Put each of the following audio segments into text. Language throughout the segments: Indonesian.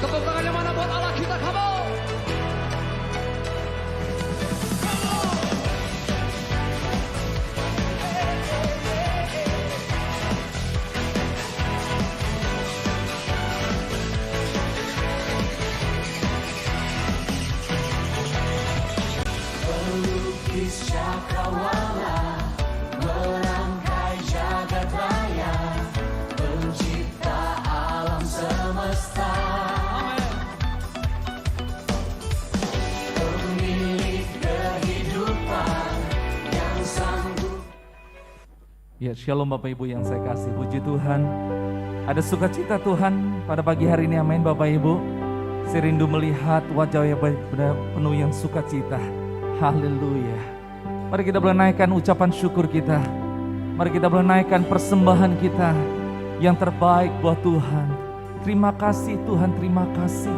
Tepuk tangan yang mana buat Allah kita, kamu. Pelukis cakrawala, merangkai jagat raya, pencipta alam semesta, pemilik kehidupan yang sanggup. Ya, shalom Bapak Ibu yang saya kasih, puji Tuhan. Ada sukacita Tuhan pada pagi hari ini, amin Bapak Ibu. Saya rindu melihat wajah yang penuh yang sukacita. Haleluya. Mari kita boleh naikkan ucapan syukur kita. Mari kita boleh naikkan persembahan kita yang terbaik buat Tuhan. Terima kasih Tuhan, terima kasih.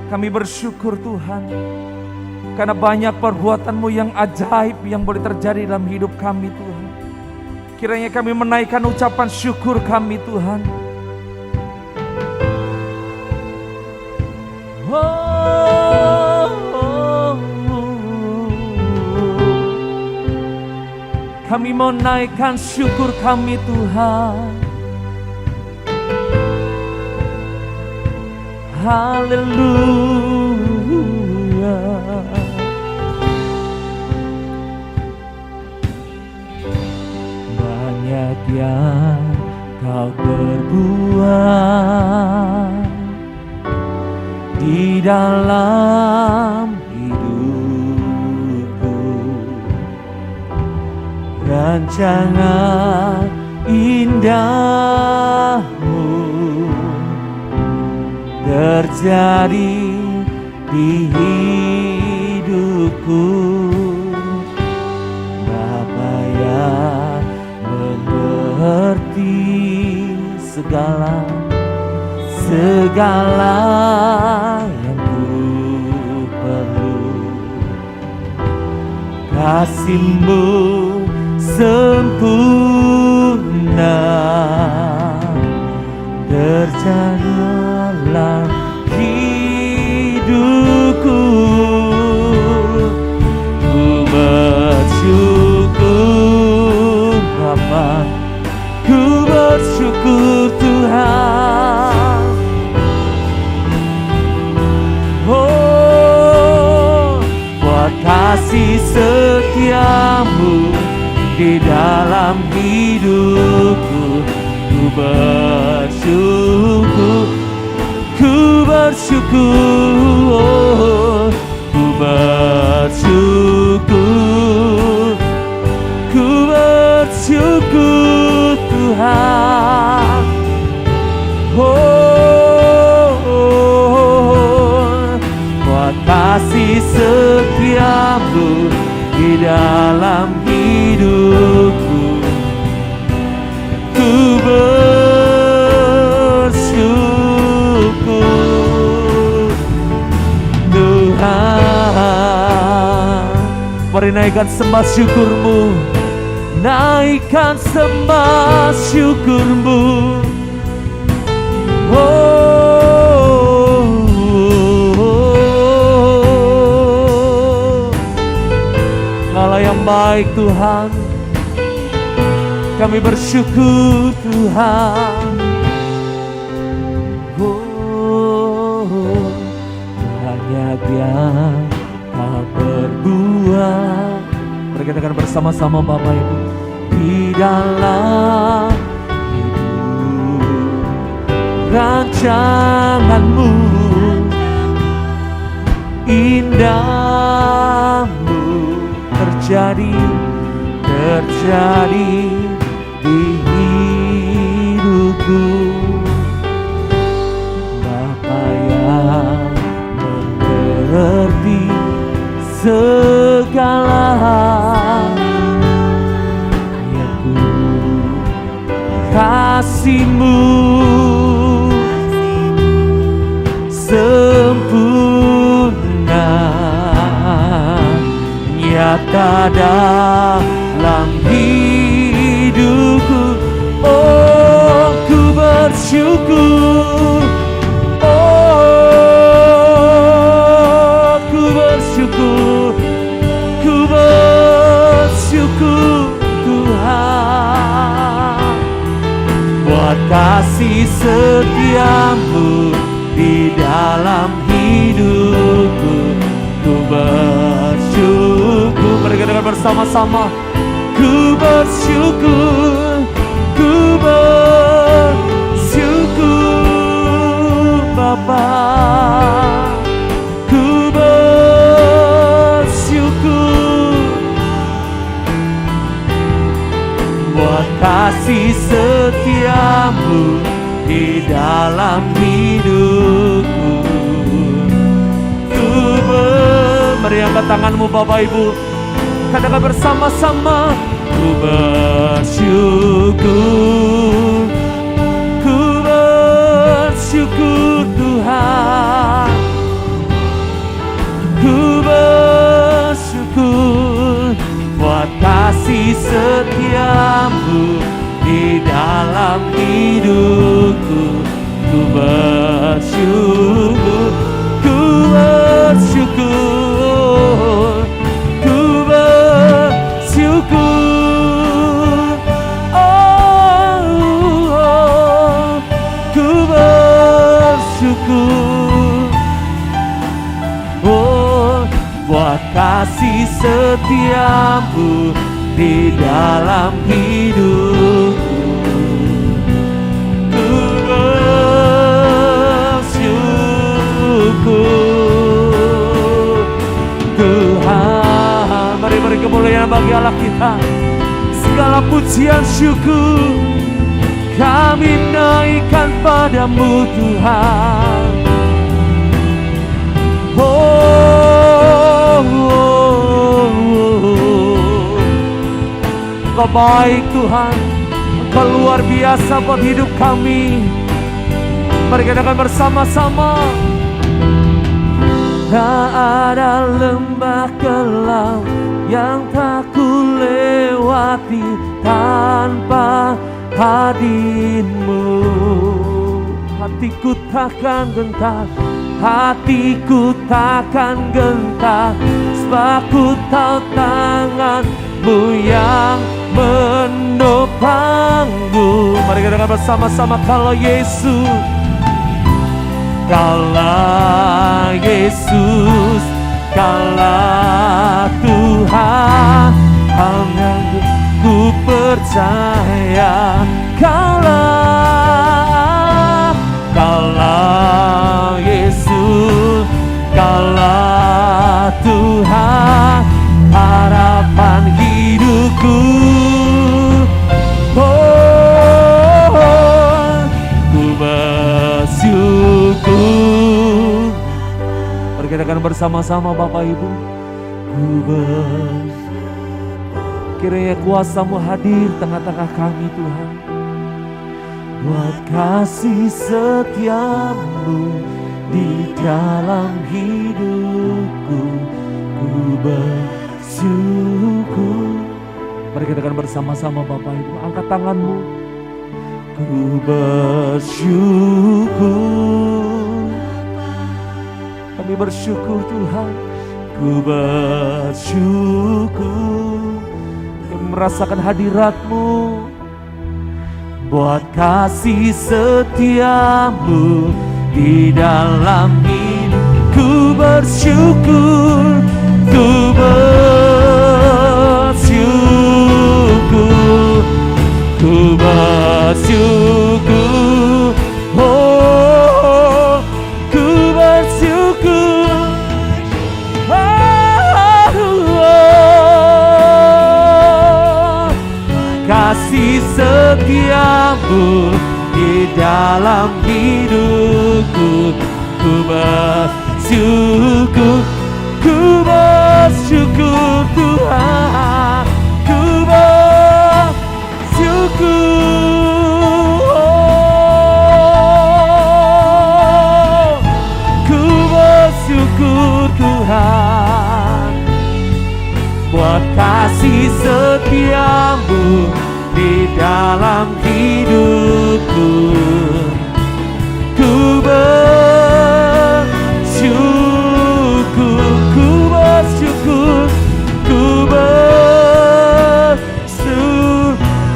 Kami bersyukur Tuhan, karena banyak perbuatan-Mu yang ajaib yang boleh terjadi dalam hidup kami Tuhan. Kiranya kami menaikkan ucapan syukur kami Tuhan. Kami mau naikkan syukur kami Tuhan. Haleluya. Banyak yang Kau perbuat di dalam hidupku, rancangan indahmu terjadi di hidupku. Bapa yang mengerti segala yang ku perlu, kasih-Mu sempurna terjadi dalam hidupku. Ku bersyukur Bapa, ku bersyukur Tuhan. Oh, buat kasih setia-Mu di dalam hidupku. Ku bersyukur, ku bersyukur, ku bersyukur, ku bersyukur Tuhan. Buat kasih setia-Mu di dalam hidupku. Ku bersyukur Tuhan. Mari naikkan sembah syukur-Mu, naikkan sembah syukur-Mu. Allah yang baik Tuhan, kami bersyukur Tuhan. Banyak yang Kau perbuat. Mari kita akan bersama-sama Bapak Ibu di dalam hidup, rancangan-Mu indahmu terjadi di hidupku. Bapa yang mengerti segala yang ku kasih-Mu sempurna nyata dalam dalam hidupku. Oh, ku bersyukur. Oh, ku bersyukur. Ku bersyukur Tuhan buat kasih setiamu di dalam hidupku. Ku bersyukur. Mari kita dengar bersama-sama. Ku bersyukur, ku bersyukur Bapa. Ku bersyukur buat kasih setiamu di dalam hidupku. Mari angkat tanganmu Bapak Ibu, katakan bersama-sama. Ku bersyukur, ku bersyukur Tuhan. Ku bersyukur buat kasih setiamu di dalam hidupku. Ku bersyukur, ku bersyukur, ku bersyukur. Oh, ku bersyukur. Oh, buat kasih setiamu di dalam hidupku. Ku bersyukur Tuhan. Mari beri kemuliaan bagi Allah kita. Segala pujian syukur kami naikkan padamu Tuhan. Engkau baik Tuhan, Engkau luar biasa buat hidup kami. Mari kita akan bersama-sama. Tak ada lembah kelam yang tak ku lewati tanpa hadirmu. Hatiku takkan gentar, hatiku takkan gentar, sebab ku tahu tanganmu yang menopangku. Mari kita dengar bersama-sama. Kalau Yesus, kalau Yesus, kalau Tuhan, hanya ku percaya. Kalau Yesus, kalau Tuhan, harapan hidupku. Oh, ku bersyukur. Mari kita akan bersama-sama Bapak Ibu. Ku kiranya kuasa-Mu hadir tengah-tengah kami Tuhan. Buat kasih setiamu di dalam hidupku. Ku bersyukur. Mari kita akan bersama-sama Bapak Ibu. Angkat tanganmu. Ku bersyukur. Kami bersyukur Tuhan. Ku bersyukur. Kami merasakan hadirat-Mu. Buat kasih setiamu di dalam hidup. Ku bersyukur, ku bersyukur, ku bersyukur. Oh, ku bersyukur. Kasih setiamu di dalam hidupku. Ku bersyukur, ku bersyukur Tuhan. Ku bersyukur. Oh, ku bersyukur Tuhan. buat kasih setiamu di dalam hidupku. Ku bersyukur, ku bersyukur, ku bersyukur,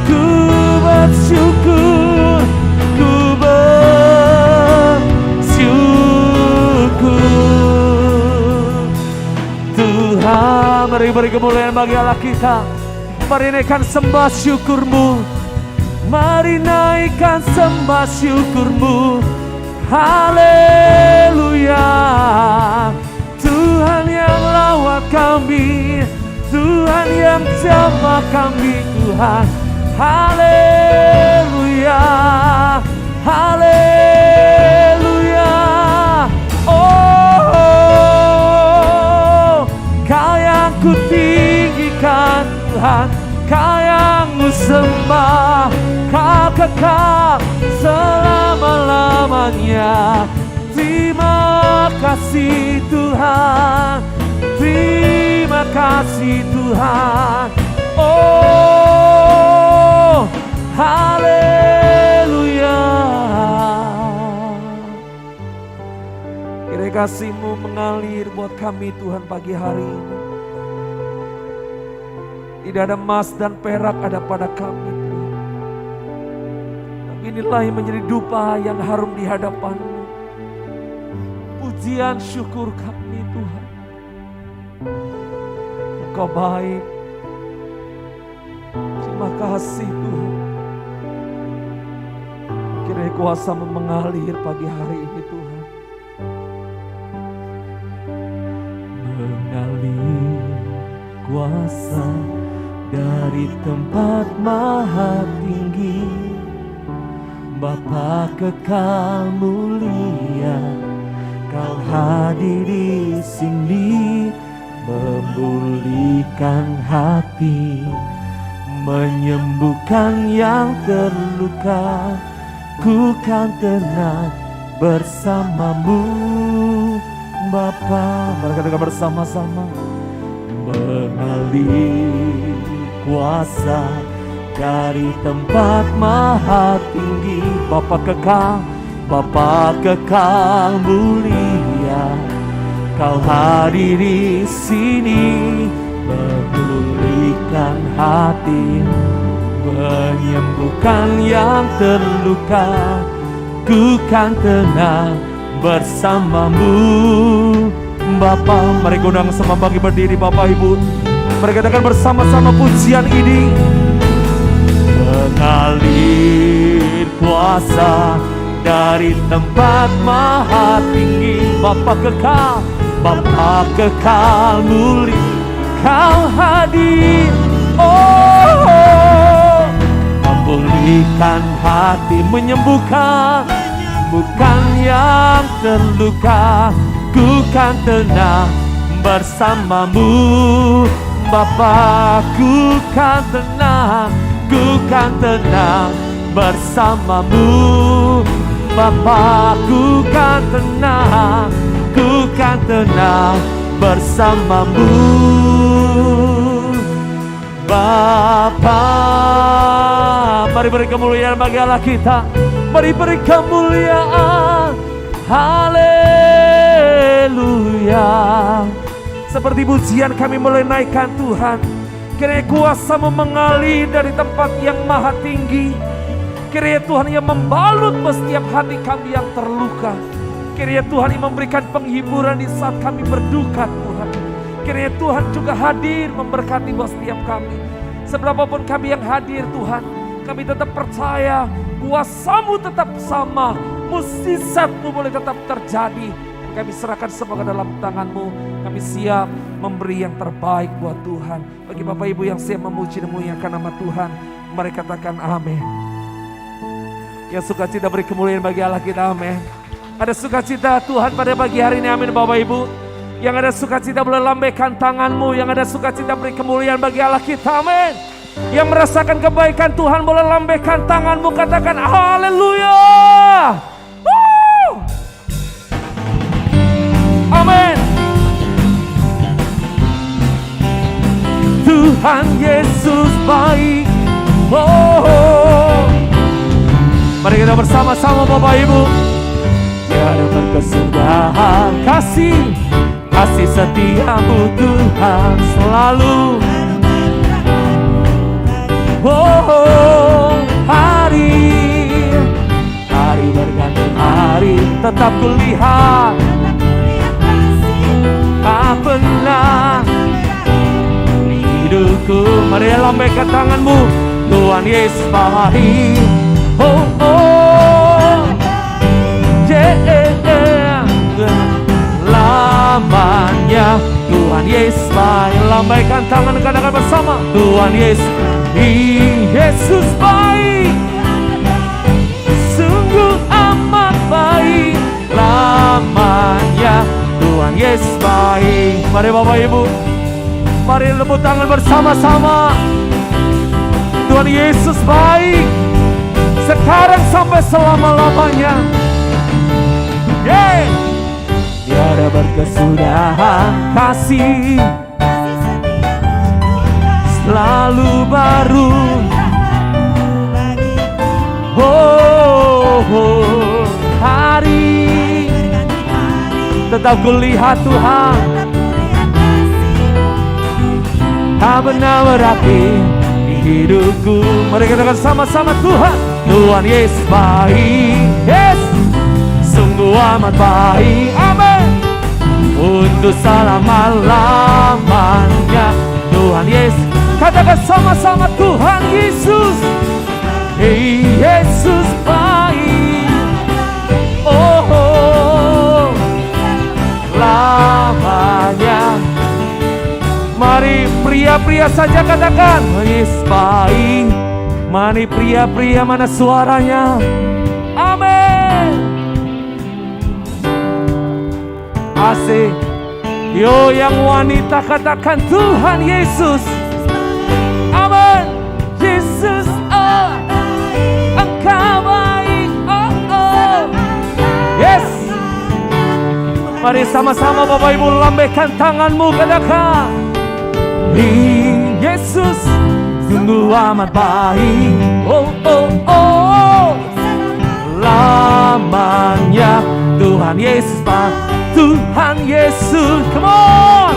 ku bersyukur, ku bersyukur. Tuhan, mari beri kemuliaan bagi Allah kita. Mari naikkan sembah syukur-Mu. Mari naikkan sembah syukur-Mu. Haleluya. Tuhan yang rawat kami, Tuhan yang jamah kami, Tuhan. Haleluya. Haleluya. Oh, Kau yang ku tinggikan Tuhan, Kau yang ku sembah, Kau kekal selama-lamanya. Terima kasih Tuhan, terima kasih Tuhan. Oh, haleluya. Kiranya kasih-Mu mengalir buat kami Tuhan pagi hari ini. Tidak ada emas dan perak ada pada kami Tuhan. Tapi inilah yang menjadi dupa yang harum di hadapan-Mu. Pujian syukur kami Tuhan. Engkau baik. Terima kasih Tuhan. Kiranya kuasa-Mu mengalir pagi hari ini Tuhan. Mengalir kuasa dari tempat maha tinggi, Bapa kekal mulia, Kau hadir di sini, memulihkan hati, menyembuhkan yang terluka. Ku kan tenang bersama-Mu, Bapa. Mari kita bersama-sama. Mengalir kuasa dari tempat maha tinggi, Bapa kekal, Bapa kekal mulia, Kau hadir di sini, memulihkan hati, menyembuhkan yang terluka. Ku kan tenang bersama-Mu, Bapa. Mari undang semua bagi berdiri Bapak Ibu. Mari katakan bersama-sama pujian ini. Mengalir kuasa dari tempat maha tinggi, Bapa kekal, Bapa kekal mulia, Kau hadir. Oh, memulihkan hati, menyembuhkan bukan yang terluka. Ku kan tenang bersama-Mu, Bapa. Ku kan tenang, ku kan tenang bersama-Mu, Bapa. Ku kan tenang, ku kan tenang bersama-Mu, Bapa. Mari beri kemuliaan bagi Allah kita. Mari beri kemuliaan. Haleluya. Seperti pujian kami mulai naikkan Tuhan. Kiranya kuasa-Mu mengalir dari tempat yang maha tinggi. Kiranya Tuhan yang membalut setiap hati kami yang terluka. Kiranya Tuhan yang memberikan penghiburan di saat kami berduka Tuhan. Kiranya Tuhan juga hadir memberkati setiap kami. Seberapapun kami yang hadir Tuhan, kami tetap percaya kuasa-Mu tetap sama. Mukjizat-Mu boleh tetap terjadi. Kami serahkan semua ke dalam tangan-Mu. Kami siap memberi yang terbaik buat Tuhan. Bagi Bapak Ibu yang siap memuji dan memuliakan nama Tuhan, mari katakan amin. Yang sukacita beri kemuliaan bagi Allah kita, amin. Ada sukacita Tuhan pada pagi hari ini, amin Bapak Ibu. Yang ada sukacita boleh lambaikan tanganmu. Yang ada sukacita beri kemuliaan bagi Allah kita, amin. Yang merasakan kebaikan Tuhan boleh lambaikan tanganmu, katakan haleluya. Amin. Tuhan Yesus baik. Oh, mari kita bersama-sama Bapak Ibu. Tiada berkesudahan kasih setiamu Tuhan selalu. Oh, hari berganti hari tetap kulihat tak pernah hidupku. Mari lambaikan tanganmu. Tuhan Yesus baik. Oh, oh, yeah. Lamanya Tuhan Yesus baik. Lambaikan tangan, katakan bersama. Tuhan Yesus, Yesus baik, sungguh amat baik. Lamanya Tuhan Yesus baik. Mari Bapak Ibu, mari tepuk tangan bersama-sama. Tuhan Yesus baik, sekarang sampai selama-lamanya. Yeah. Tiada berkesudahan kasih selalu baru. Oh, oh, hari tetap kulihat Tuhan tak pernah berakhir di hidupku. Mari kita katakan sama-sama. Tuhan Yesus baik. Yes, sungguh amat baik. Amin. Untuk selama-lamanya Tuhan Yesus. Katakan sama-sama. Tuhan Yesus, Yesus baik. Oh, oh, lamanya. Mari pria-pria saja katakan Yesus baik. Mari pria-pria, mana suaranya? Amin. Asik. Yo yang wanita katakan Tuhan Yesus. Amin. Yesus, oh, Engkau baik. Oh, oh. Yes. Mari sama-sama Bapak Ibu lambaikan tanganmu, katakan Yesus sungguh amat baik. Oh, oh, oh. Lamanya Tuhan Yesus baik. Tuhan Yesus, come on.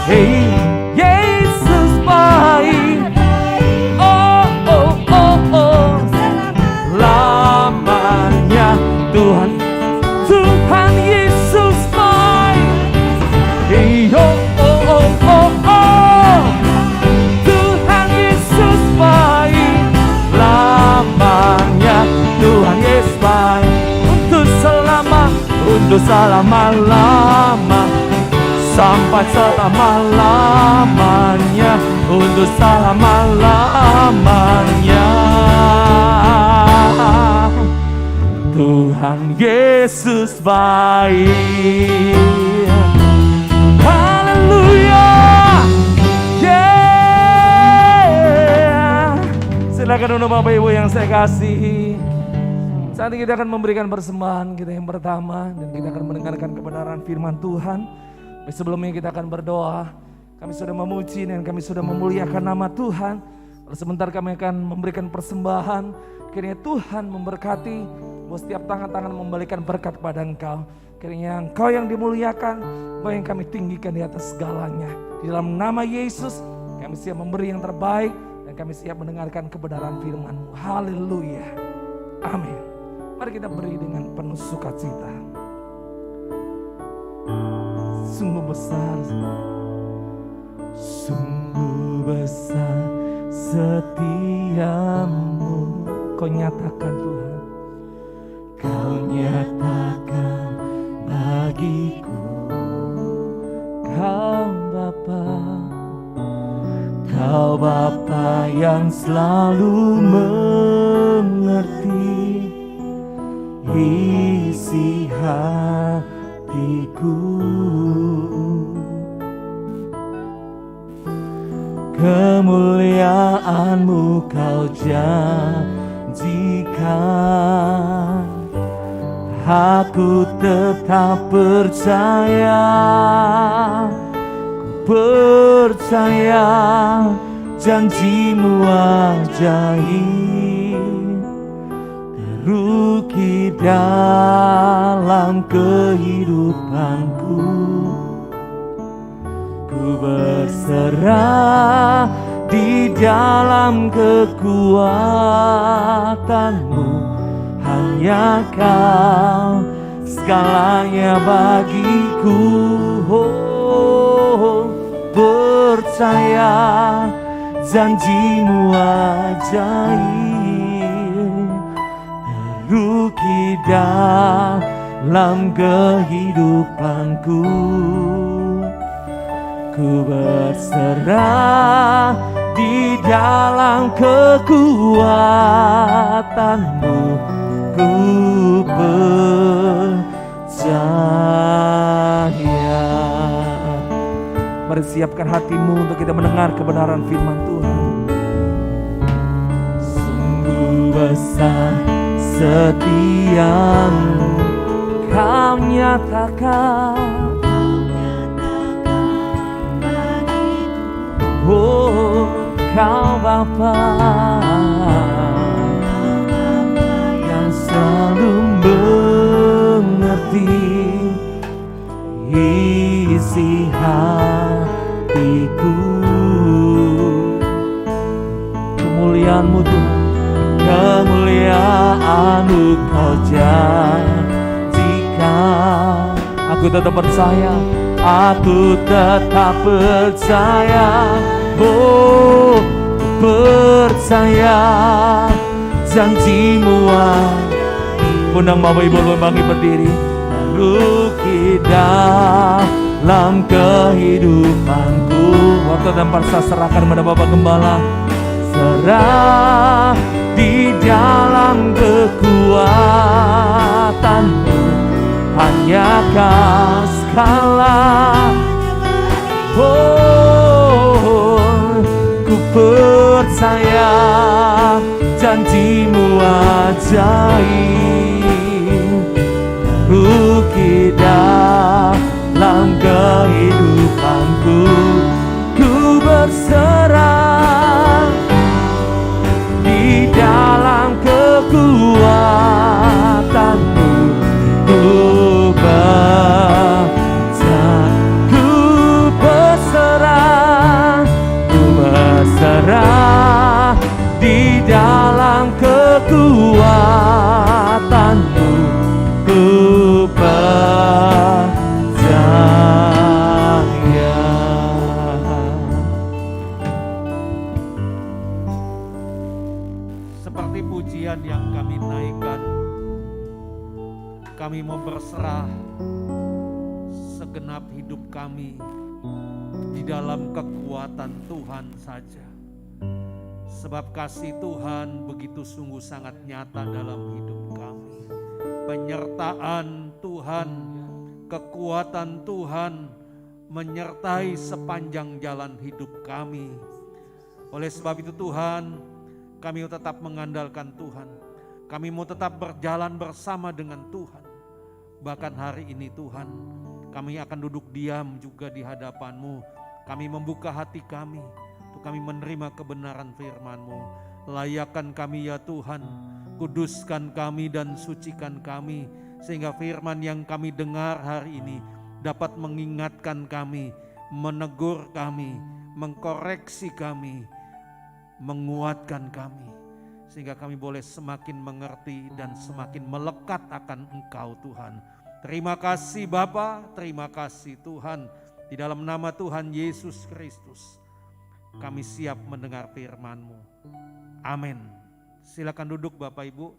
Hey, Yesus baik. Oh, oh, oh, oh. Lamanya Tuhan Yesus baik. Hey, oh, oh, oh, oh, oh. Tuhan Yesus baik. Lamanya Tuhan Yesus baik. Untuk selama-lama, sampai selama-lamanya, untuk selama-lamanya. Tuhan Yesus baik. Haleluya. Yeah. Silakan untuk Bapak Ibu yang saya kasihi. Saat ini kita akan memberikan persembahan kita yang pertama, dan kita akan mendengarkan kebenaran firman Tuhan. Sebelumnya kita akan berdoa. Kami sudah memuji dan kami sudah memuliakan nama Tuhan. Lalu sebentar kami akan memberikan persembahan. Kiranya Tuhan memberkati buat setiap tangan-tangan memberikan berkat kepada Engkau. Kiranya Engkau yang dimuliakan, Engkau yang kami tinggikan di atas segalanya. Di dalam nama Yesus kami siap memberi yang terbaik dan kami siap mendengarkan kebenaran firman-Mu. Haleluya. Amin. Mari kita beri dengan penuh sukacita. Sungguh besar, sungguh besar setiamu. Kau nyatakan Tuhan, Kau nyatakan bagiku. Kau Bapa, Kau Bapa yang selalu mengerti isi hatiku. Kemuliaan-Mu Kau janjikan, aku tetap percaya. Ku percaya janjimu ajaib, terukir dalam kehidupanku. Ku berserah di dalam kekuatanmu, hanya Kau segalanya bagiku. Percaya janjimu ajaib, terukir dalam kehidupanku. Ku berserah di dalam kekuatanmu, ku percaya. Mari siapkan hatimu untuk kita mendengar kebenaran firman Tuhan. Sungguh besar setiamu, Kau nyatakan, oh Kau Bapa yang selalu mengerti isi hatiku. Kemuliaan-Mu Tuhan, kemuliaan-Mu Kau janjikan. Aku tetap percaya, aku tetap percaya. Oh, percaya janjimu. Undang Bapak Ibu bangkit berdiri. Terukir dalam kehidupanku. Waktu dan parsa serahkan kepada Bapak Gembala. Serah di dalam kekuatanmu, hanya Kau skala. Oh, ku percaya janjimu ajaib, terukir dalam kehidupanku. Ku berserah di dalam kekuatanmu, ku berserah di dalam kekuatanmu, ku percaya. Seperti pujian yang kami naikkan, kami mau berserah segenap hidup kami di dalam kekuatan Tuhan saja. Sebab kasih Tuhan begitu sungguh sangat nyata dalam hidup kami. Penyertaan Tuhan, kekuatan Tuhan menyertai sepanjang jalan hidup kami. Oleh sebab itu Tuhan, kami mau tetap mengandalkan Tuhan. Kami mau tetap berjalan bersama dengan Tuhan. Bahkan hari ini Tuhan, kami akan duduk diam juga di hadapan-Mu. Kami membuka hati kami untuk kami menerima kebenaran firman-Mu. Layakkan kami ya Tuhan, kuduskan kami dan sucikan kami, sehingga firman yang kami dengar hari ini dapat mengingatkan kami, menegur kami, mengkoreksi kami, menguatkan kami, sehingga kami boleh semakin mengerti dan semakin melekat akan Engkau Tuhan. Terima kasih Bapa, terima kasih Tuhan. Di dalam nama Tuhan Yesus Kristus, kami siap mendengar firman-Mu. Amin. Silakan duduk Bapak Ibu.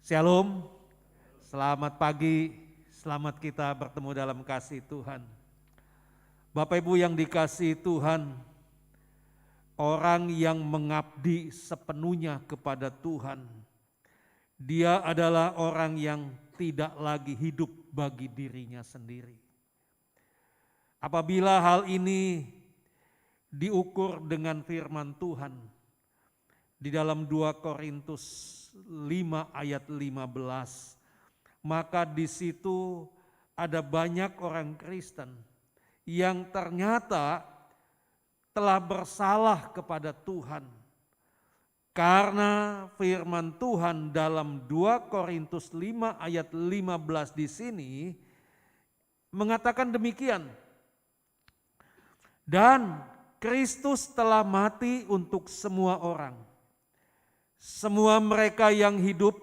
Shalom, selamat pagi, selamat kita bertemu dalam kasih Tuhan. Bapak Ibu yang dikasihi Tuhan, orang yang mengabdi sepenuhnya kepada Tuhan, dia adalah orang yang tidak lagi hidup bagi dirinya sendiri. Apabila hal ini diukur dengan firman Tuhan di dalam 2 Korintus 5 ayat 15, maka di situ ada banyak orang Kristen yang ternyata telah bersalah kepada Tuhan. Karena firman Tuhan dalam 2 Korintus 5 ayat 15 di sini mengatakan demikian. Dan Kristus telah mati untuk semua orang. Semua mereka yang hidup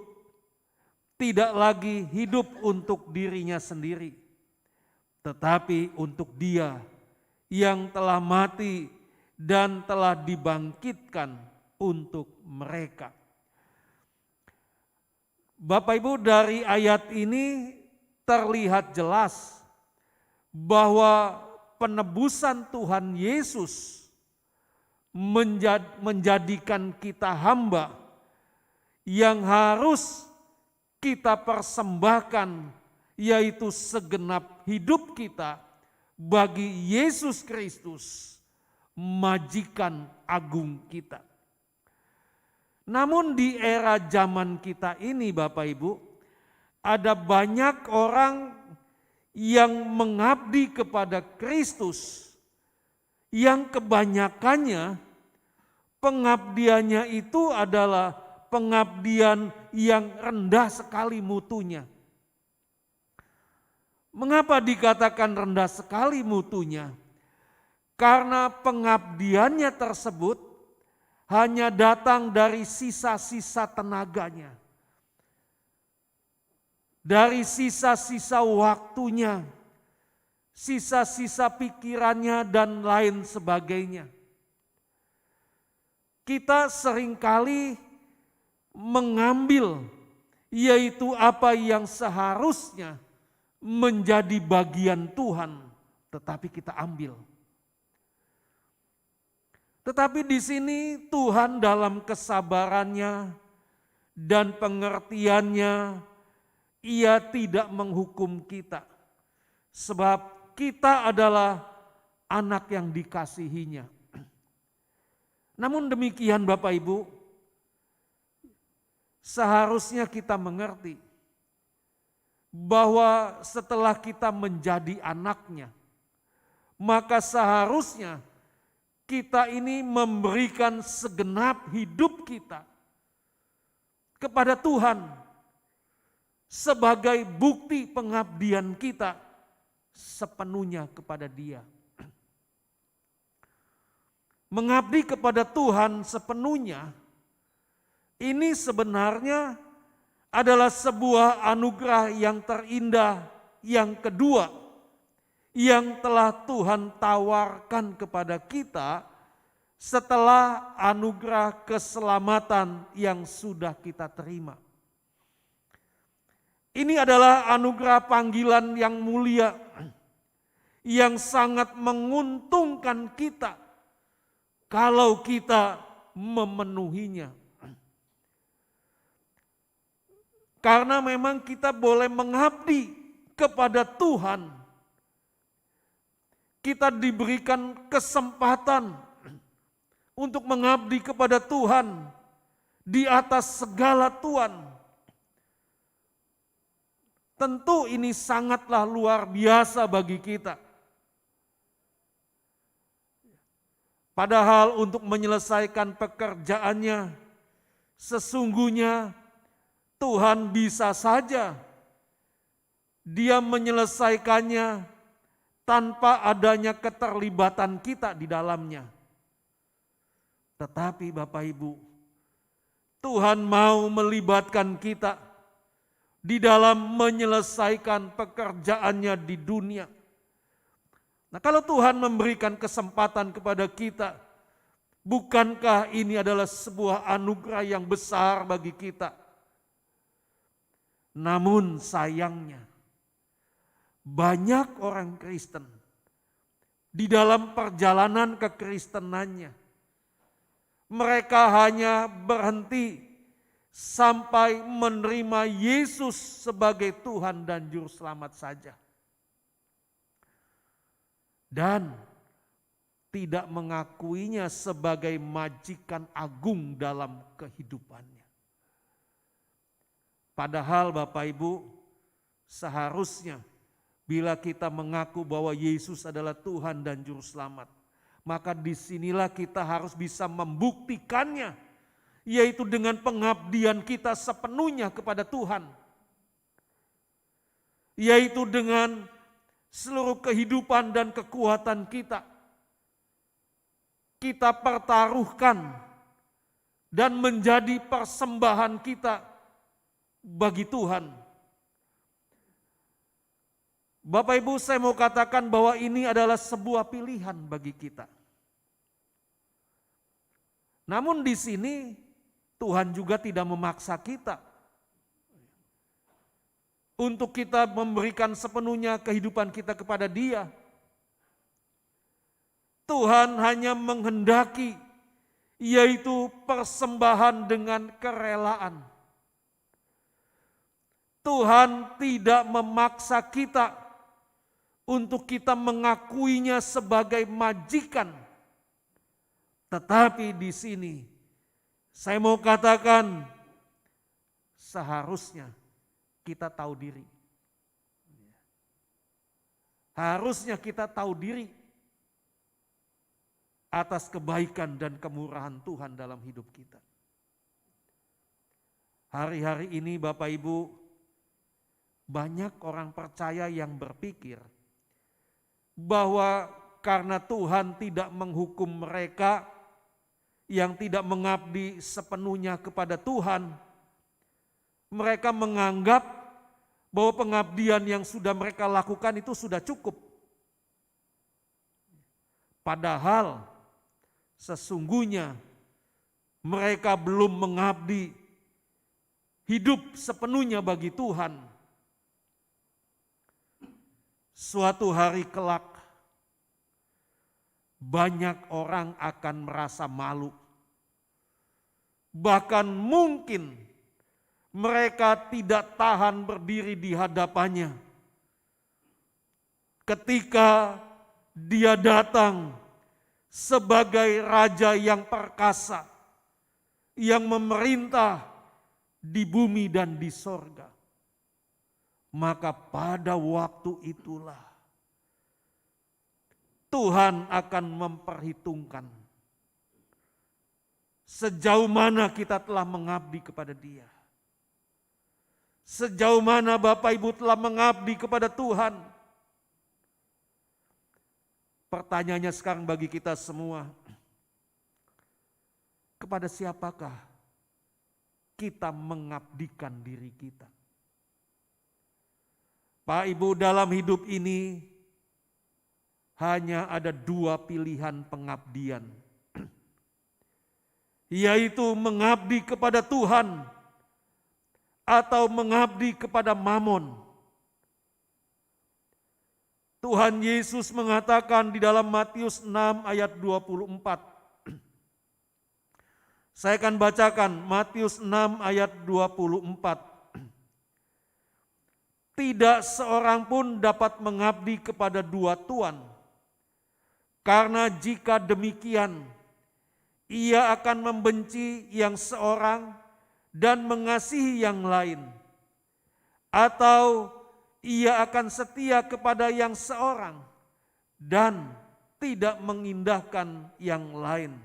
tidak lagi hidup untuk dirinya sendiri, tetapi untuk Dia yang telah mati dan telah dibangkitkan untuk mereka. Bapak Ibu, dari ayat ini terlihat jelas bahwa penebusan Tuhan Yesus menjadikan kita hamba yang harus kita persembahkan, yaitu segenap hidup kita bagi Yesus Kristus, majikan agung kita. Namun di era zaman kita ini Bapak Ibu, ada banyak orang yang mengabdi kepada Kristus, yang kebanyakannya pengabdiannya itu adalah pengabdian yang rendah sekali mutunya. Mengapa dikatakan rendah sekali mutunya? Karena pengabdiannya tersebut hanya datang dari sisa-sisa tenaganya, dari sisa-sisa waktunya, sisa-sisa pikirannya dan lain sebagainya. Kita seringkali mengambil yaitu apa yang seharusnya menjadi bagian Tuhan, tetapi kita ambil. Tetapi di sini Tuhan dalam kesabarannya dan pengertiannya, Ia tidak menghukum kita. Sebab kita adalah anak yang dikasihinya. Namun demikian Bapak Ibu, seharusnya kita mengerti bahwa setelah kita menjadi anaknya, maka seharusnya kita ini memberikan segenap hidup kita kepada Tuhan sebagai bukti pengabdian kita sepenuhnya kepada Dia. Mengabdi kepada Tuhan sepenuhnya ini sebenarnya adalah sebuah anugerah yang terindah yang kedua yang telah Tuhan tawarkan kepada kita setelah anugerah keselamatan yang sudah kita terima. Ini adalah anugerah panggilan yang mulia yang sangat menguntungkan kita kalau kita memenuhinya. Karena memang kita boleh mengabdi kepada Tuhan. Kita diberikan kesempatan untuk mengabdi kepada Tuhan di atas segala tuan. Tentu ini sangatlah luar biasa bagi kita. Padahal untuk menyelesaikan pekerjaannya, sesungguhnya Tuhan bisa saja Dia menyelesaikannya tanpa adanya keterlibatan kita di dalamnya. Tetapi Bapak Ibu, Tuhan mau melibatkan kita di dalam menyelesaikan pekerjaannya di dunia. Nah, kalau Tuhan memberikan kesempatan kepada kita, bukankah ini adalah sebuah anugerah yang besar bagi kita? Namun sayangnya, banyak orang Kristen di dalam perjalanan kekristenannya, mereka hanya berhenti sampai menerima Yesus sebagai Tuhan dan Juru Selamat saja. Dan tidak mengakuinya sebagai majikan agung dalam kehidupannya. Padahal Bapak Ibu, seharusnya Bila kita mengaku bahwa Yesus adalah Tuhan dan Juru Selamat, maka disinilah kita harus bisa membuktikannya, yaitu dengan pengabdian kita sepenuhnya kepada Tuhan. Yaitu dengan seluruh kehidupan dan kekuatan kita. Kita pertaruhkan dan menjadi persembahan kita bagi Tuhan. Bapak Ibu, saya mau katakan bahwa ini adalah sebuah pilihan bagi kita. Namun di sini Tuhan juga tidak memaksa kita untuk kita memberikan sepenuhnya kehidupan kita kepada Dia. Tuhan hanya menghendaki, yaitu persembahan dengan kerelaan. Tuhan tidak memaksa kita untuk kita mengakuinya sebagai majikan. Tetapi di sini saya mau katakan seharusnya kita tahu diri. Harusnya kita tahu diri atas kebaikan dan kemurahan Tuhan dalam hidup kita. Hari-hari ini Bapak Ibu, banyak orang percaya yang berpikir bahwa karena Tuhan tidak menghukum mereka yang tidak mengabdi sepenuhnya kepada Tuhan, mereka menganggap bahwa pengabdian yang sudah mereka lakukan itu sudah cukup. Padahal sesungguhnya mereka belum mengabdi hidup sepenuhnya bagi Tuhan. Suatu hari kelak, banyak orang akan merasa malu. Bahkan mungkin mereka tidak tahan berdiri di hadapannya ketika Dia datang sebagai Raja yang perkasa, yang memerintah di bumi dan di sorga. Maka pada waktu itulah Tuhan akan memperhitungkan sejauh mana kita telah mengabdi kepada Dia. Sejauh mana Bapak Ibu telah mengabdi kepada Tuhan. Pertanyaannya sekarang bagi kita semua, kepada siapakah kita mengabdikan diri kita? Pak Ibu, dalam hidup ini hanya ada dua pilihan pengabdian, yaitu mengabdi kepada Tuhan atau mengabdi kepada Mamon. Tuhan Yesus mengatakan di dalam Matius 6 ayat 24. Saya akan bacakan Matius 6 ayat 24. Tidak seorang pun dapat mengabdi kepada dua tuan, karena jika demikian, ia akan membenci yang seorang dan mengasihi yang lain, atau ia akan setia kepada yang seorang dan tidak mengindahkan yang lain.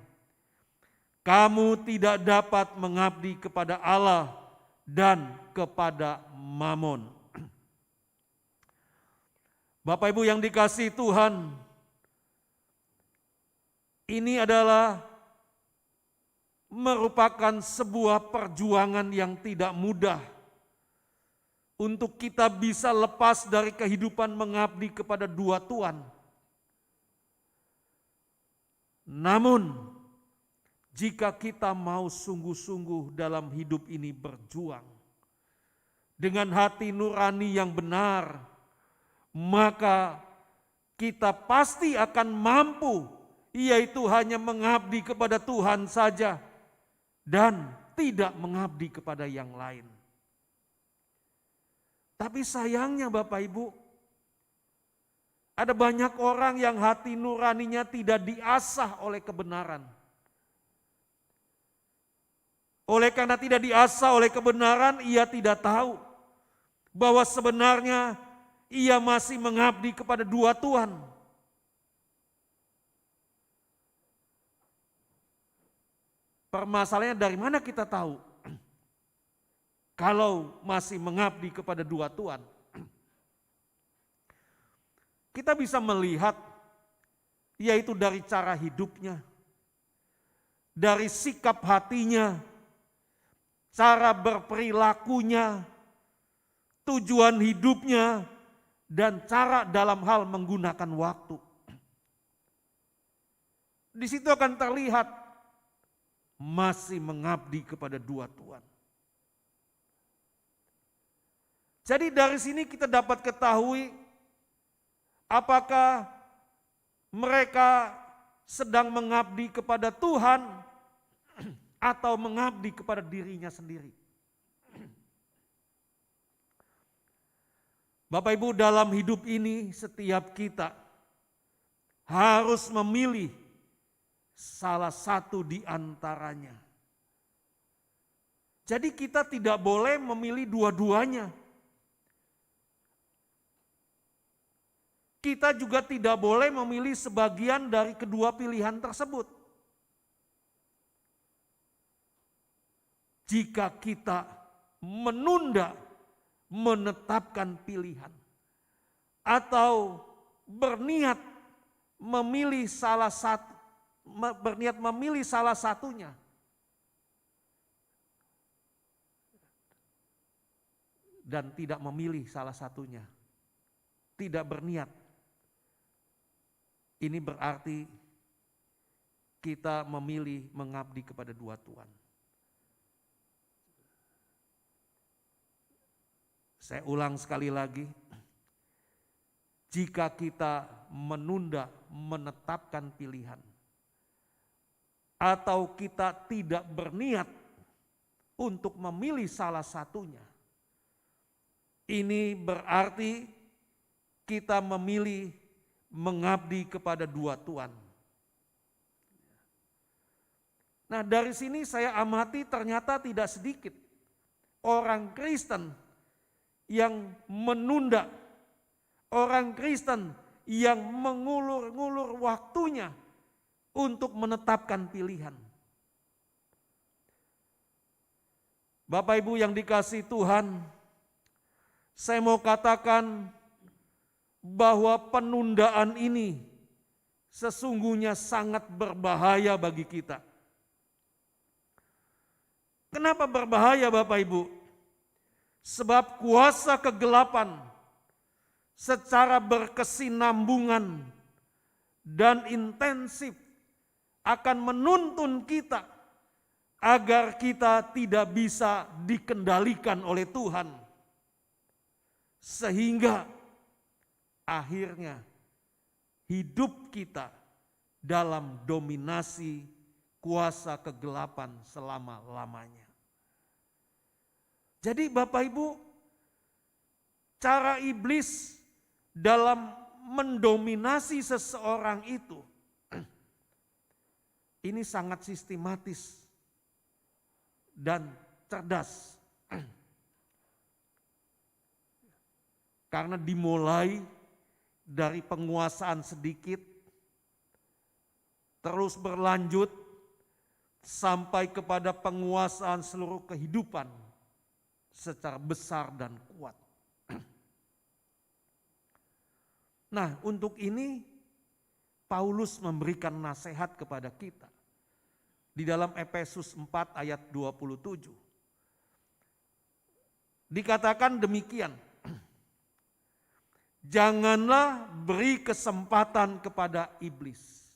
Kamu tidak dapat mengabdi kepada Allah dan kepada Mamon. Bapak Ibu yang dikasihi Tuhan, ini adalah merupakan sebuah perjuangan yang tidak mudah untuk kita bisa lepas dari kehidupan mengabdi kepada dua tuan. Namun, jika kita mau sungguh-sungguh dalam hidup ini berjuang dengan hati nurani yang benar, maka kita pasti akan mampu, yaitu hanya mengabdi kepada Tuhan saja dan tidak mengabdi kepada yang lain. Tapi sayangnya Bapak Ibu, ada banyak orang yang hati nuraninya tidak diasah oleh kebenaran. Oleh karena tidak diasah oleh kebenaran, ia tidak tahu bahwa sebenarnya ia masih mengabdi kepada dua Tuhan. Permasalahannya dari mana kita tahu kalau masih mengabdi kepada dua Tuhan? Kita bisa melihat yaitu dari cara hidupnya, dari sikap hatinya, cara berperilakunya, tujuan hidupnya, dan cara dalam hal menggunakan waktu. Di situ akan terlihat masih mengabdi kepada dua Tuhan. Jadi dari sini kita dapat ketahui apakah mereka sedang mengabdi kepada Tuhan atau mengabdi kepada dirinya sendiri. Bapak Ibu, dalam hidup ini setiap kita harus memilih salah satu di antaranya. Jadi kita tidak boleh memilih dua-duanya. Kita juga tidak boleh memilih sebagian dari kedua pilihan tersebut. Jika kita menunda menetapkan pilihan atau berniat memilih salah satunya, dan tidak memilih salah satunya, tidak berniat, ini berarti kita memilih mengabdi kepada dua Tuhan. Saya ulang sekali lagi, jika kita menunda menetapkan pilihan, atau kita tidak berniat untuk memilih salah satunya, ini berarti kita memilih mengabdi kepada dua Tuhan. Nah, dari sini saya amati ternyata tidak sedikit orang Kristen yang menunda, orang Kristen yang mengulur-ngulur waktunya untuk menetapkan pilihan. Bapak Ibu yang dikasihi Tuhan, saya mau katakan bahwa penundaan ini sesungguhnya sangat berbahaya bagi kita. Kenapa berbahaya Bapak Ibu? Sebab kuasa kegelapan secara berkesinambungan dan intensif akan menuntun kita agar kita tidak bisa dikendalikan oleh Tuhan. Sehingga akhirnya hidup kita dalam dominasi kuasa kegelapan selama-lamanya. Jadi Bapak Ibu, cara iblis dalam mendominasi seseorang itu, ini sangat sistematis dan cerdas. Karena dimulai dari penguasaan sedikit, terus berlanjut sampai kepada penguasaan seluruh kehidupan secara besar dan kuat. Nah, untuk ini Paulus memberikan nasihat kepada kita di dalam Efesus 4 ayat 27. Dikatakan demikian, janganlah beri kesempatan kepada iblis.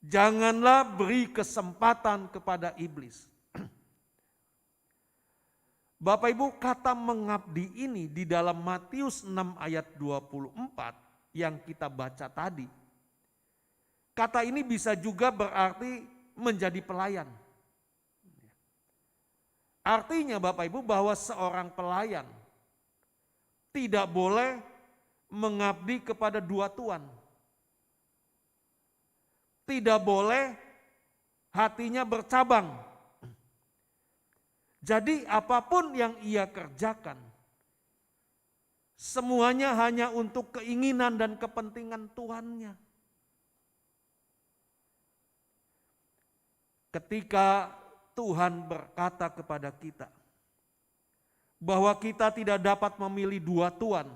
Janganlah beri kesempatan kepada iblis. Bapak Ibu, kata mengabdi ini di dalam Matius 6 ayat 24 yang kita baca tadi. Kata ini bisa juga berarti menjadi pelayan. Artinya Bapak Ibu bahwa seorang pelayan tidak boleh mengabdi kepada dua Tuhan. Tidak boleh hatinya bercabang. Jadi apapun yang ia kerjakan, semuanya hanya untuk keinginan dan kepentingan tuannya. Ketika Tuhan berkata kepada kita bahwa kita tidak dapat memilih dua tuan,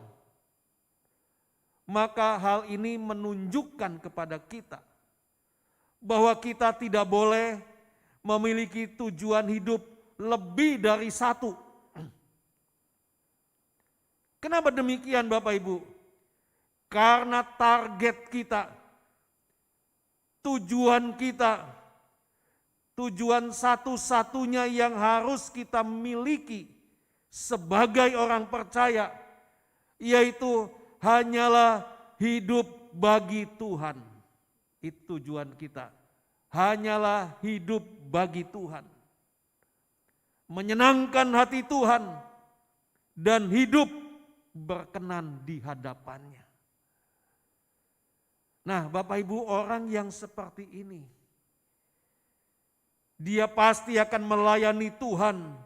maka hal ini menunjukkan kepada kita bahwa kita tidak boleh memiliki tujuan hidup lebih dari satu. Kenapa demikian Bapak Ibu? Karena target kita, tujuan kita, tujuan satu-satunya yang harus kita miliki sebagai orang percaya, yaitu hanyalah hidup bagi Tuhan. Itu tujuan kita. Hanyalah hidup bagi Tuhan. Menyenangkan hati Tuhan dan hidup berkenan di hadapannya. Nah, Bapak Ibu, orang yang seperti ini, dia pasti akan melayani Tuhan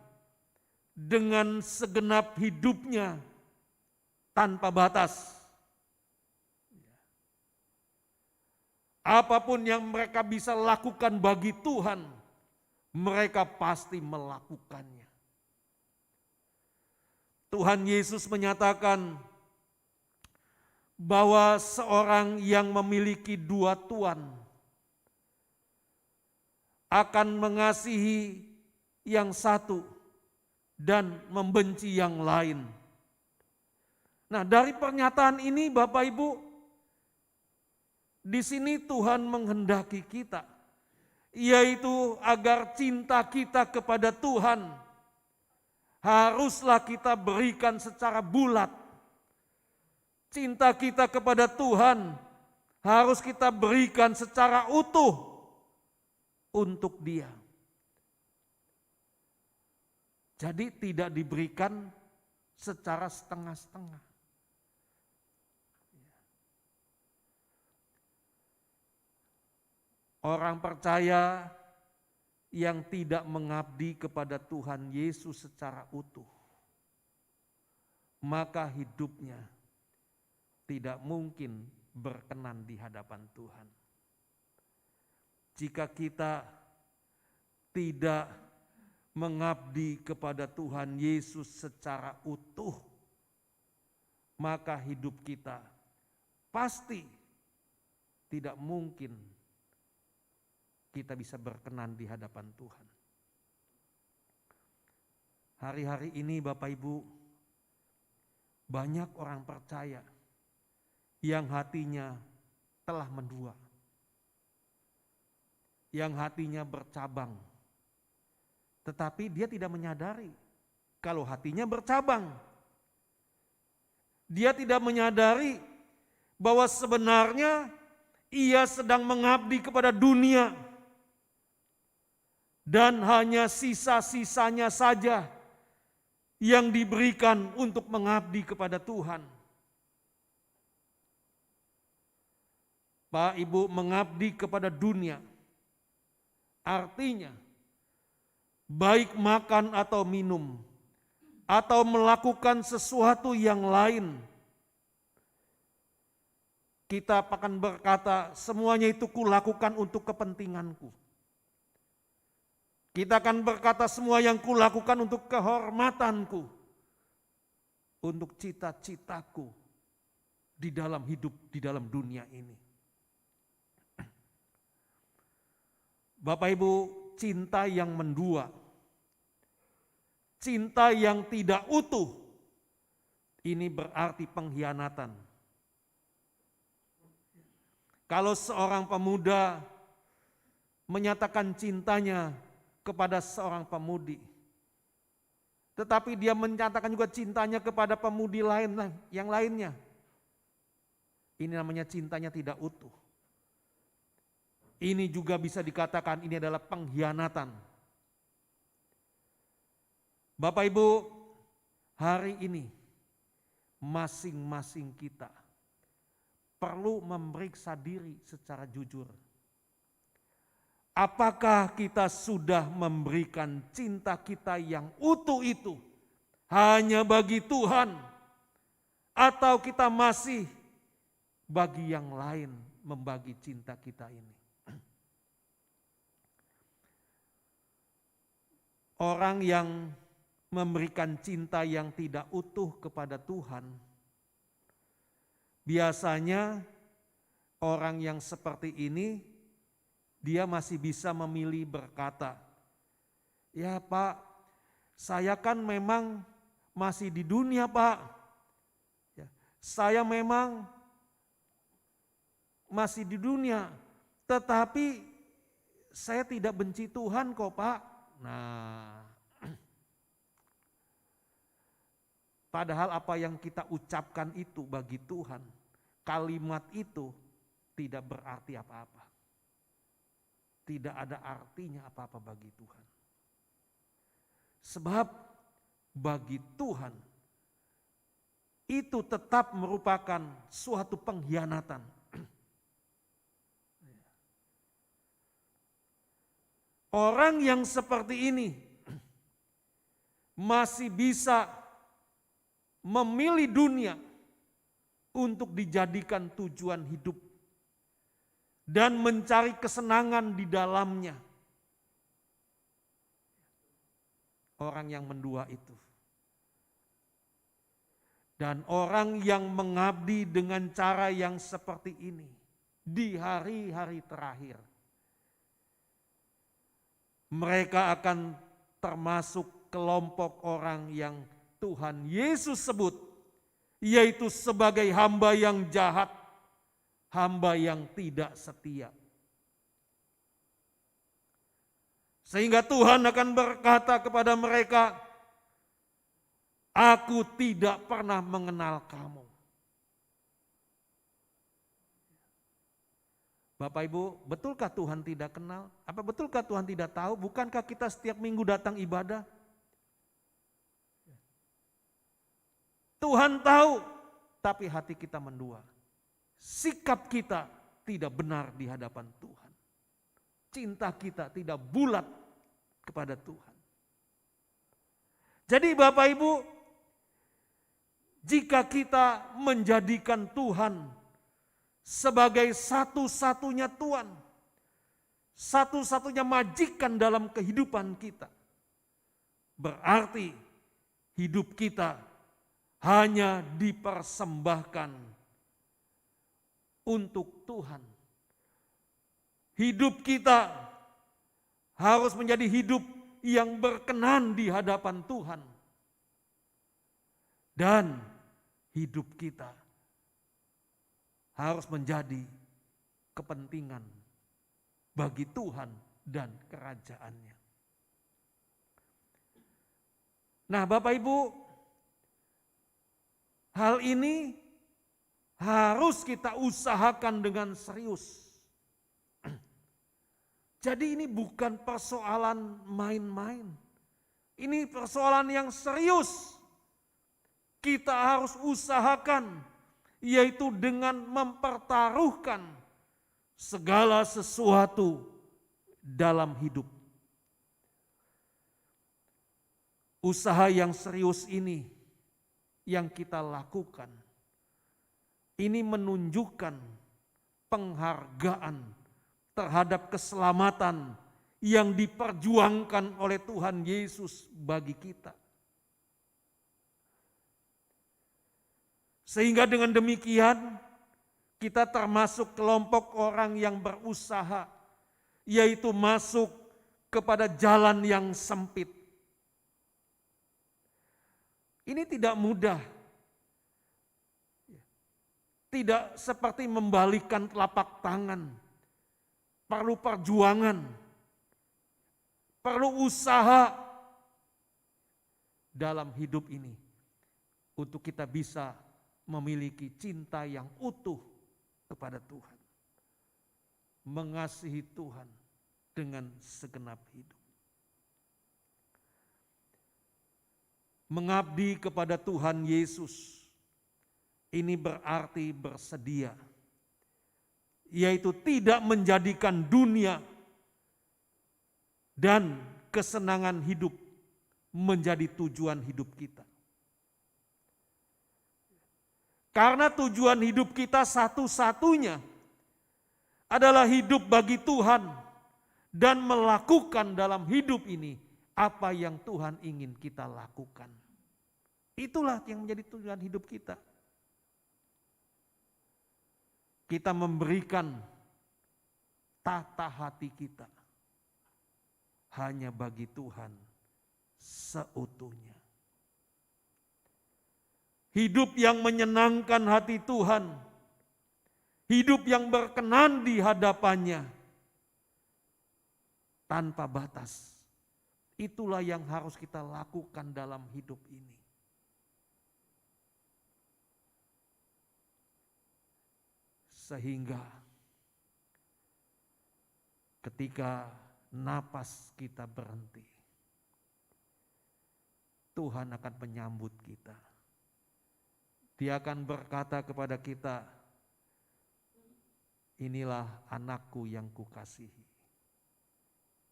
dengan segenap hidupnya tanpa batas. Apapun yang mereka bisa lakukan bagi Tuhan, mereka pasti melakukannya. Tuhan Yesus menyatakan bahwa seorang yang memiliki dua tuan akan mengasihi yang satu dan membenci yang lain. Nah, dari pernyataan ini Bapak Ibu, di sini Tuhan menghendaki kita, yaitu agar cinta kita kepada Tuhan haruslah kita berikan secara bulat. Cinta kita kepada Tuhan harus kita berikan secara utuh untuk Dia. Jadi tidak diberikan secara setengah-setengah. Orang percaya yang tidak mengabdi kepada Tuhan Yesus secara utuh, maka hidupnya tidak mungkin berkenan di hadapan Tuhan. Jika kita tidak mengabdi kepada Tuhan Yesus secara utuh, maka hidup kita pasti tidak mungkin kita bisa berkenan di hadapan Tuhan. Hari-hari ini Bapak Ibu, banyak orang percaya yang hatinya telah mendua, yang hatinya bercabang, tetapi dia tidak menyadari kalau hatinya bercabang. Dia tidak menyadari bahwa sebenarnya ia sedang mengabdi kepada dunia, dan hanya sisa-sisanya saja yang diberikan untuk mengabdi kepada Tuhan. Pak Ibu, mengabdi kepada dunia artinya baik makan atau minum atau melakukan sesuatu yang lain, kita akan berkata semuanya itu kulakukan untuk kepentinganku. Kita akan berkata semua yang kulakukan untuk kehormatanku, untuk cita-citaku di dalam hidup, di dalam dunia ini. Bapak Ibu, cinta yang mendua, cinta yang tidak utuh, ini berarti pengkhianatan. Kalau seorang pemuda menyatakan cintanya kepada seorang pemudi, tetapi dia menyatakan juga cintanya kepada pemudi lain yang lainnya, ini namanya cintanya tidak utuh. Ini juga bisa dikatakan ini adalah pengkhianatan. Bapak Ibu, hari ini masing-masing kita perlu memeriksa diri secara jujur. Apakah kita sudah memberikan cinta kita yang utuh itu hanya bagi Tuhan? atau kita masih bagi yang lain membagi cinta kita ini. Orang yang memberikan cinta yang tidak utuh kepada Tuhan, biasanya orang yang seperti ini, dia masih bisa memilih berkata, "Ya Pak, saya kan memang masih di dunia Pak. Ya, saya memang masih di dunia, tetapi saya tidak benci Tuhan kok Pak." Nah, padahal apa yang kita ucapkan itu bagi Tuhan, kalimat itu tidak berarti apa-apa. Tidak ada artinya apa-apa bagi Tuhan. Sebab bagi Tuhan itu tetap merupakan suatu pengkhianatan. Orang yang seperti ini masih bisa memilih dunia untuk dijadikan tujuan hidup dan mencari kesenangan di dalamnya. Orang yang mendua itu. Dan orang yang mengabdi dengan cara yang seperti ini di hari-hari terakhir, mereka akan termasuk kelompok orang yang Tuhan Yesus sebut, yaitu sebagai hamba yang jahat, hamba yang tidak setia. Sehingga Tuhan akan berkata kepada mereka, "Aku tidak pernah mengenal kamu." Bapak Ibu, betulkah Tuhan tidak kenal? Apa betulkah Tuhan tidak tahu? Bukankah kita setiap minggu datang ibadah? Tuhan tahu, tapi hati kita mendua. Sikap kita tidak benar di hadapan Tuhan. Cinta kita tidak bulat kepada Tuhan. Jadi Bapak Ibu, jika kita menjadikan Tuhan sebagai satu-satunya Tuhan, satu-satunya majikan dalam kehidupan kita, berarti hidup kita hanya dipersembahkan untuk Tuhan. Hidup kita harus menjadi hidup yang berkenan di hadapan Tuhan. Dan hidup kita harus menjadi kepentingan bagi Tuhan dan kerajaannya. Nah Bapak Ibu, hal ini harus kita usahakan dengan serius. Jadi ini bukan persoalan main-main. Ini persoalan yang serius. Kita harus usahakan, yaitu dengan mempertaruhkan segala sesuatu dalam hidup. Usaha yang serius ini yang kita lakukan, ini menunjukkan penghargaan terhadap keselamatan yang diperjuangkan oleh Tuhan Yesus bagi kita. Sehingga dengan demikian kita termasuk kelompok orang yang berusaha, yaitu masuk kepada jalan yang sempit. Ini tidak mudah. Tidak seperti membalikkan telapak tangan. Perlu perjuangan. Perlu usaha dalam hidup ini untuk kita bisa memiliki cinta yang utuh kepada Tuhan. Mengasihi Tuhan dengan segenap hidup. Mengabdi kepada Tuhan Yesus, ini berarti bersedia. Yaitu tidak menjadikan dunia dan kesenangan hidup menjadi tujuan hidup kita. Karena tujuan hidup kita satu-satunya adalah hidup bagi Tuhan dan melakukan dalam hidup ini apa yang Tuhan ingin kita lakukan. Itulah yang menjadi tujuan hidup kita. Kita memberikan tata hati kita hanya bagi Tuhan seutuhnya. Hidup yang menyenangkan hati Tuhan, hidup yang berkenan di hadapannya tanpa batas. Itulah yang harus kita lakukan dalam hidup ini. Sehingga ketika napas kita berhenti, Tuhan akan menyambut kita. Dia akan berkata kepada kita, inilah anakku yang kukasihi,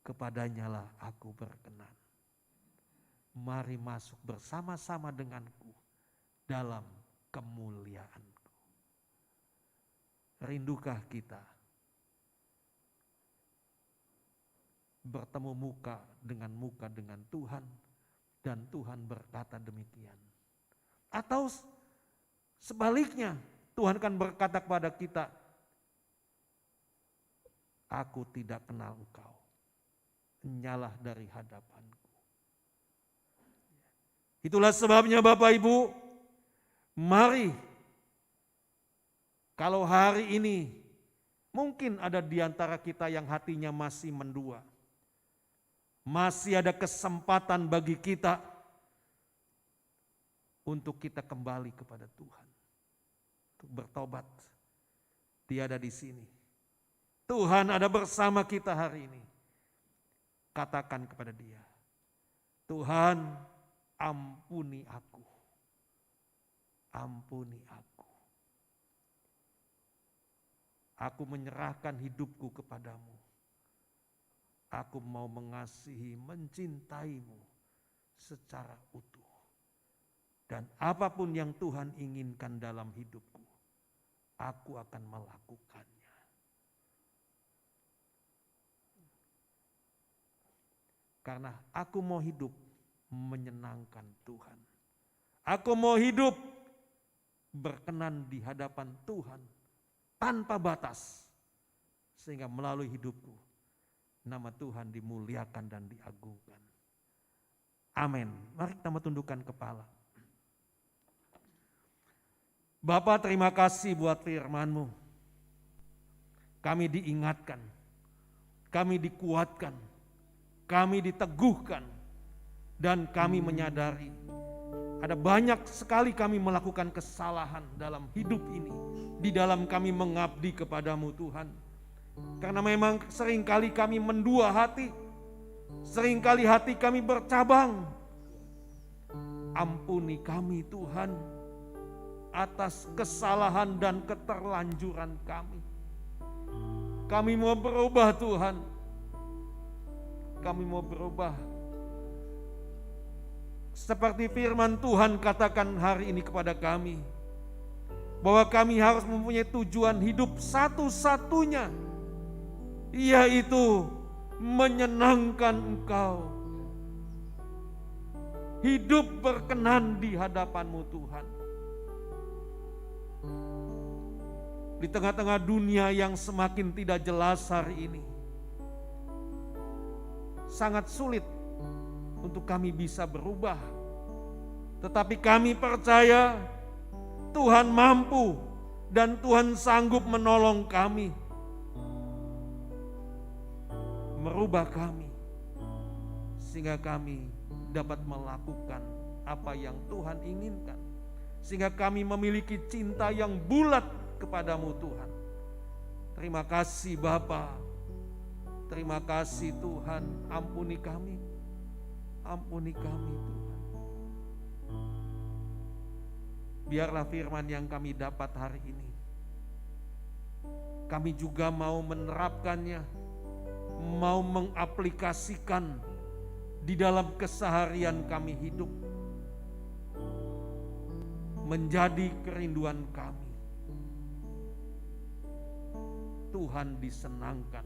kepadanyalah aku berkenan. Mari masuk bersama-sama denganku dalam kemuliaanku. Rindukah kita bertemu muka dengan Tuhan dan Tuhan berkata demikian? Atau sebaliknya, Tuhan akan berkata kepada kita, aku tidak kenal engkau, nyalah dari hadapanku. Itulah sebabnya Bapak Ibu, mari kalau hari ini mungkin ada di antara kita yang hatinya masih mendua, masih ada kesempatan bagi kita untuk kita kembali kepada Tuhan, untuk bertobat. Dia ada di sini. Tuhan ada bersama kita hari ini. Katakan kepada Dia, Tuhan, ampuni aku. Ampuni aku. Aku menyerahkan hidupku kepadamu. Aku mau mengasihi, mencintaimu secara utuh. Dan apapun yang Tuhan inginkan dalam hidupku, aku akan melakukannya. Karena aku mau hidup menyenangkan Tuhan. Aku mau hidup berkenan di hadapan Tuhan tanpa batas. Sehingga melalui hidupku, nama Tuhan dimuliakan dan diagungkan. Amin. Mari kita tundukkan kepala. Bapa, terima kasih buat firman-Mu. Kami diingatkan, kami dikuatkan, kami diteguhkan, dan kami menyadari ada banyak sekali kami melakukan kesalahan dalam hidup ini, di dalam kami mengabdi kepadamu Tuhan. Karena memang seringkali kami mendua hati, seringkali hati kami bercabang. Ampuni kami Tuhan atas kesalahan dan keterlanjuran kami. Kami mau berubah Tuhan. Kami mau berubah. Seperti firman Tuhan katakan hari ini kepada kami, bahwa kami harus mempunyai tujuan hidup satu-satunya, yaitu menyenangkan Engkau. Hidup berkenan di hadapan-Mu Tuhan. Di tengah-tengah dunia yang semakin tidak jelas hari ini, sangat sulit untuk kami bisa berubah. Tetapi kami percaya Tuhan mampu dan Tuhan sanggup menolong kami, merubah kami, sehingga kami dapat melakukan apa yang Tuhan inginkan. Sehingga kami memiliki cinta yang bulat kepadamu Tuhan. Terima kasih Bapa. Terima kasih Tuhan. Ampuni kami. Ampuni kami Tuhan. Biarlah firman yang kami dapat hari ini, kami juga mau menerapkannya, mau mengaplikasikan di dalam keseharian kami hidup. menjadi kerinduan kami. Tuhan disenangkan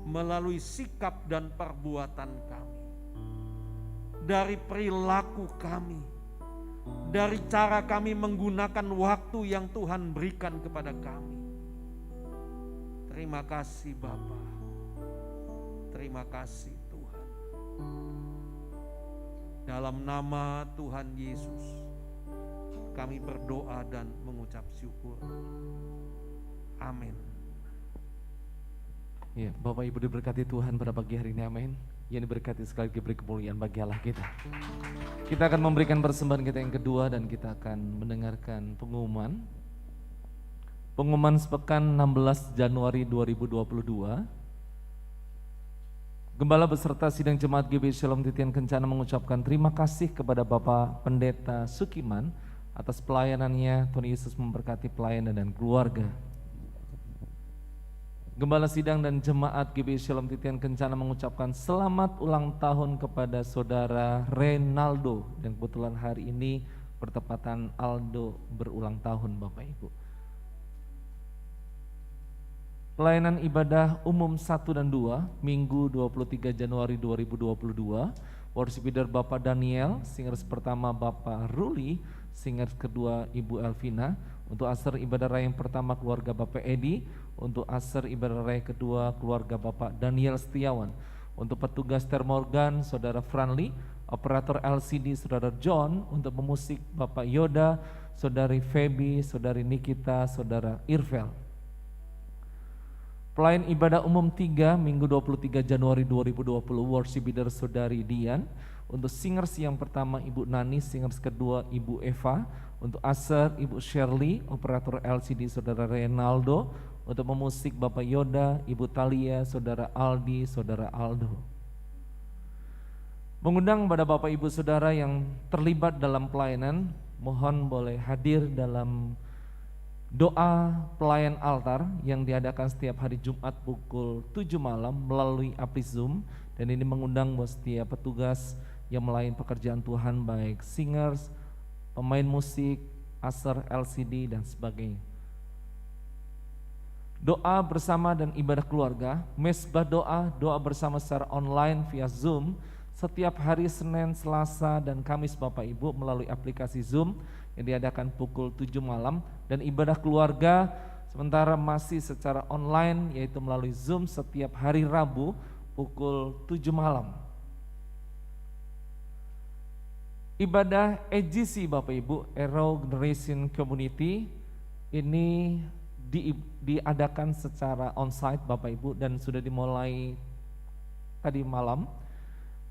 melalui sikap dan perbuatan kami, dari perilaku kami, dari cara kami menggunakan waktu yang Tuhan berikan kepada kami. Terima kasih Bapa, terima kasih Tuhan. Dalam nama Tuhan Yesus kami berdoa dan mengucap syukur. Amin. Ya, Bapak Ibu diberkati Tuhan pada pagi hari ini, amin. Yang diberkati sekali lagi beri kemuliaan bagi Allah kita. Kita akan memberikan persembahan kita yang kedua dan kita akan mendengarkan pengumuman. Pengumuman sepekan 16 Januari 2022. Gembala beserta sidang jemaat GBI Shalom Titian Kencana mengucapkan terima kasih kepada Bapak Pendeta Sukiman atas pelayanannya. Tuhan Yesus memberkati pelayanan dan keluarga. Gembala sidang dan jemaat GBI Shalom Titian Kencana mengucapkan selamat ulang tahun kepada saudara Renaldo, dan kebetulan hari ini bertepatan Aldo berulang tahun Bapak Ibu. Pelayanan ibadah umum 1 dan 2 Minggu 23 Januari 2022. Worship leader Bapak Daniel, singers pertama Bapak Ruli, singers kedua Ibu Elvina. Untuk asar ibadah raya yang pertama keluarga Bapak Edi, untuk asar ibadah raya kedua keluarga Bapak Daniel Setiawan. Untuk petugas termorgan Saudara Franly, operator LCD Saudara John, untuk pemusik Bapak Yoda, Saudari Feby, Saudari Nikita, Saudara Irvel. Pelayan ibadah umum 3 Minggu 23 Januari 2020, worship leader Saudari Dian. Untuk singers yang pertama Ibu Nani, singers kedua Ibu Eva. Untuk asar Ibu Shirley, operator LCD Saudara Renaldo. Untuk pemusik Bapak Yoda, Ibu Talia, Saudara Aldi, Saudara Aldo. Mengundang pada Bapak Ibu Saudara yang terlibat dalam pelayanan, mohon boleh hadir dalam doa pelayan altar yang diadakan setiap hari Jumat pukul 7 malam melalui aplikasi Zoom, dan ini mengundang buat setiap petugas yang melayani pekerjaan Tuhan, baik singers, pemain musik, asar, LCD dan sebagainya. Doa bersama dan ibadah keluarga, mesbah doa bersama secara online via Zoom setiap hari Senin, Selasa dan Kamis Bapak Ibu melalui aplikasi Zoom yang diadakan pukul 7 malam, dan ibadah keluarga sementara masih secara online yaitu melalui Zoom setiap hari Rabu pukul 7 malam. Ibadah EGC Bapak Ibu, Arrow Generation Community, ini diadakan secara onsite Bapak Ibu dan sudah dimulai tadi malam.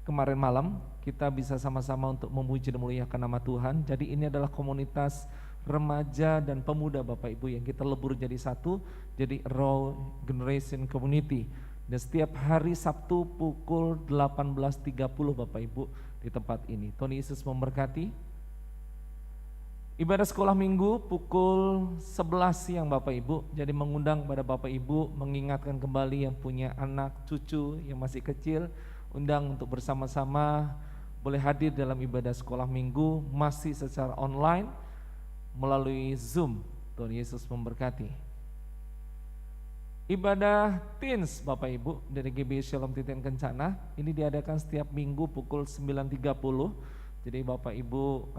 Kemarin malam kita bisa sama-sama untuk memuji dan memuliakan nama Tuhan. Jadi ini adalah komunitas remaja dan pemuda Bapak Ibu yang kita lebur jadi satu, jadi Raw Generation Community. Dan setiap hari Sabtu pukul 18.30 Bapak Ibu di tempat ini. Tuhan Yesus memberkati. Ibadah sekolah minggu pukul 11 siang Bapak Ibu. Jadi mengundang kepada Bapak Ibu, mengingatkan kembali yang punya anak cucu yang masih kecil, undang untuk bersama-sama boleh hadir dalam ibadah sekolah minggu masih secara online melalui Zoom. Tuhan Yesus memberkati. Ibadah teens Bapak Ibu dari GBI Shalom Titian Kencana ini diadakan setiap minggu pukul 9.30. Jadi Bapak Ibu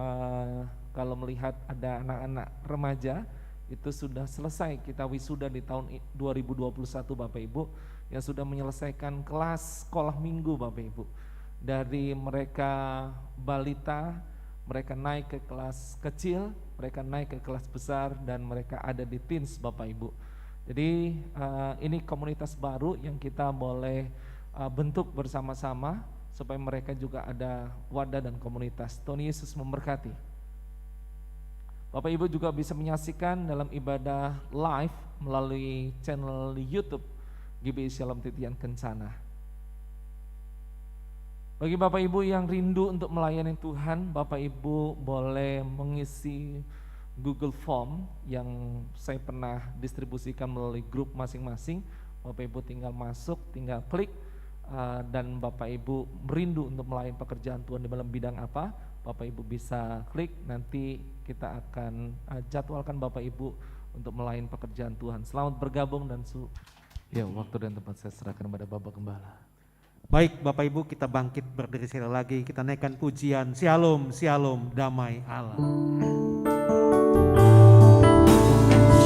kalau melihat ada anak-anak remaja itu sudah selesai kita wisuda di tahun 2021 Bapak Ibu, yang sudah menyelesaikan kelas sekolah minggu Bapak Ibu. Dari mereka balita, mereka naik ke kelas kecil, mereka naik ke kelas besar, dan mereka ada di teens Bapak Ibu. Jadi ini komunitas baru yang kita boleh bentuk bersama-sama supaya mereka juga ada wadah dan komunitas. Tuhan Yesus memberkati. Bapak Ibu juga bisa menyaksikan dalam ibadah live melalui channel YouTube GBI Shalom Titian Kencana. Bagi Bapak Ibu yang rindu untuk melayani Tuhan, Bapak Ibu boleh mengisi Google Form yang saya pernah distribusikan melalui grup masing-masing. Bapak Ibu tinggal masuk, tinggal klik, dan Bapak Ibu merindu untuk melayani pekerjaan Tuhan di dalam bidang apa, Bapak Ibu bisa klik, nanti kita akan jadwalkan Bapak Ibu untuk melayani pekerjaan Tuhan. Selamat bergabung dan ya, waktu dan tempat saya serahkan kepada Bapak Gembala. Baik Bapak Ibu, kita bangkit berdiri sekali lagi, kita naikkan pujian Shalom, Shalom, damai Allah.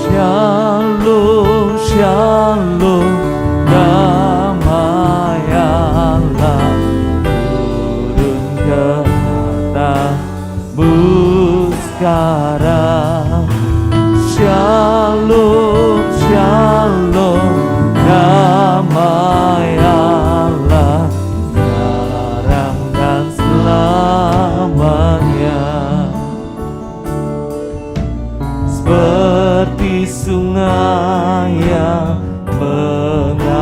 Shalom, Shalom, damai Allah turun ke atasmu sekarang. Shalom, Shalom, damai Allah sekarang dan selamanya. Seperti sungai yang mengalir,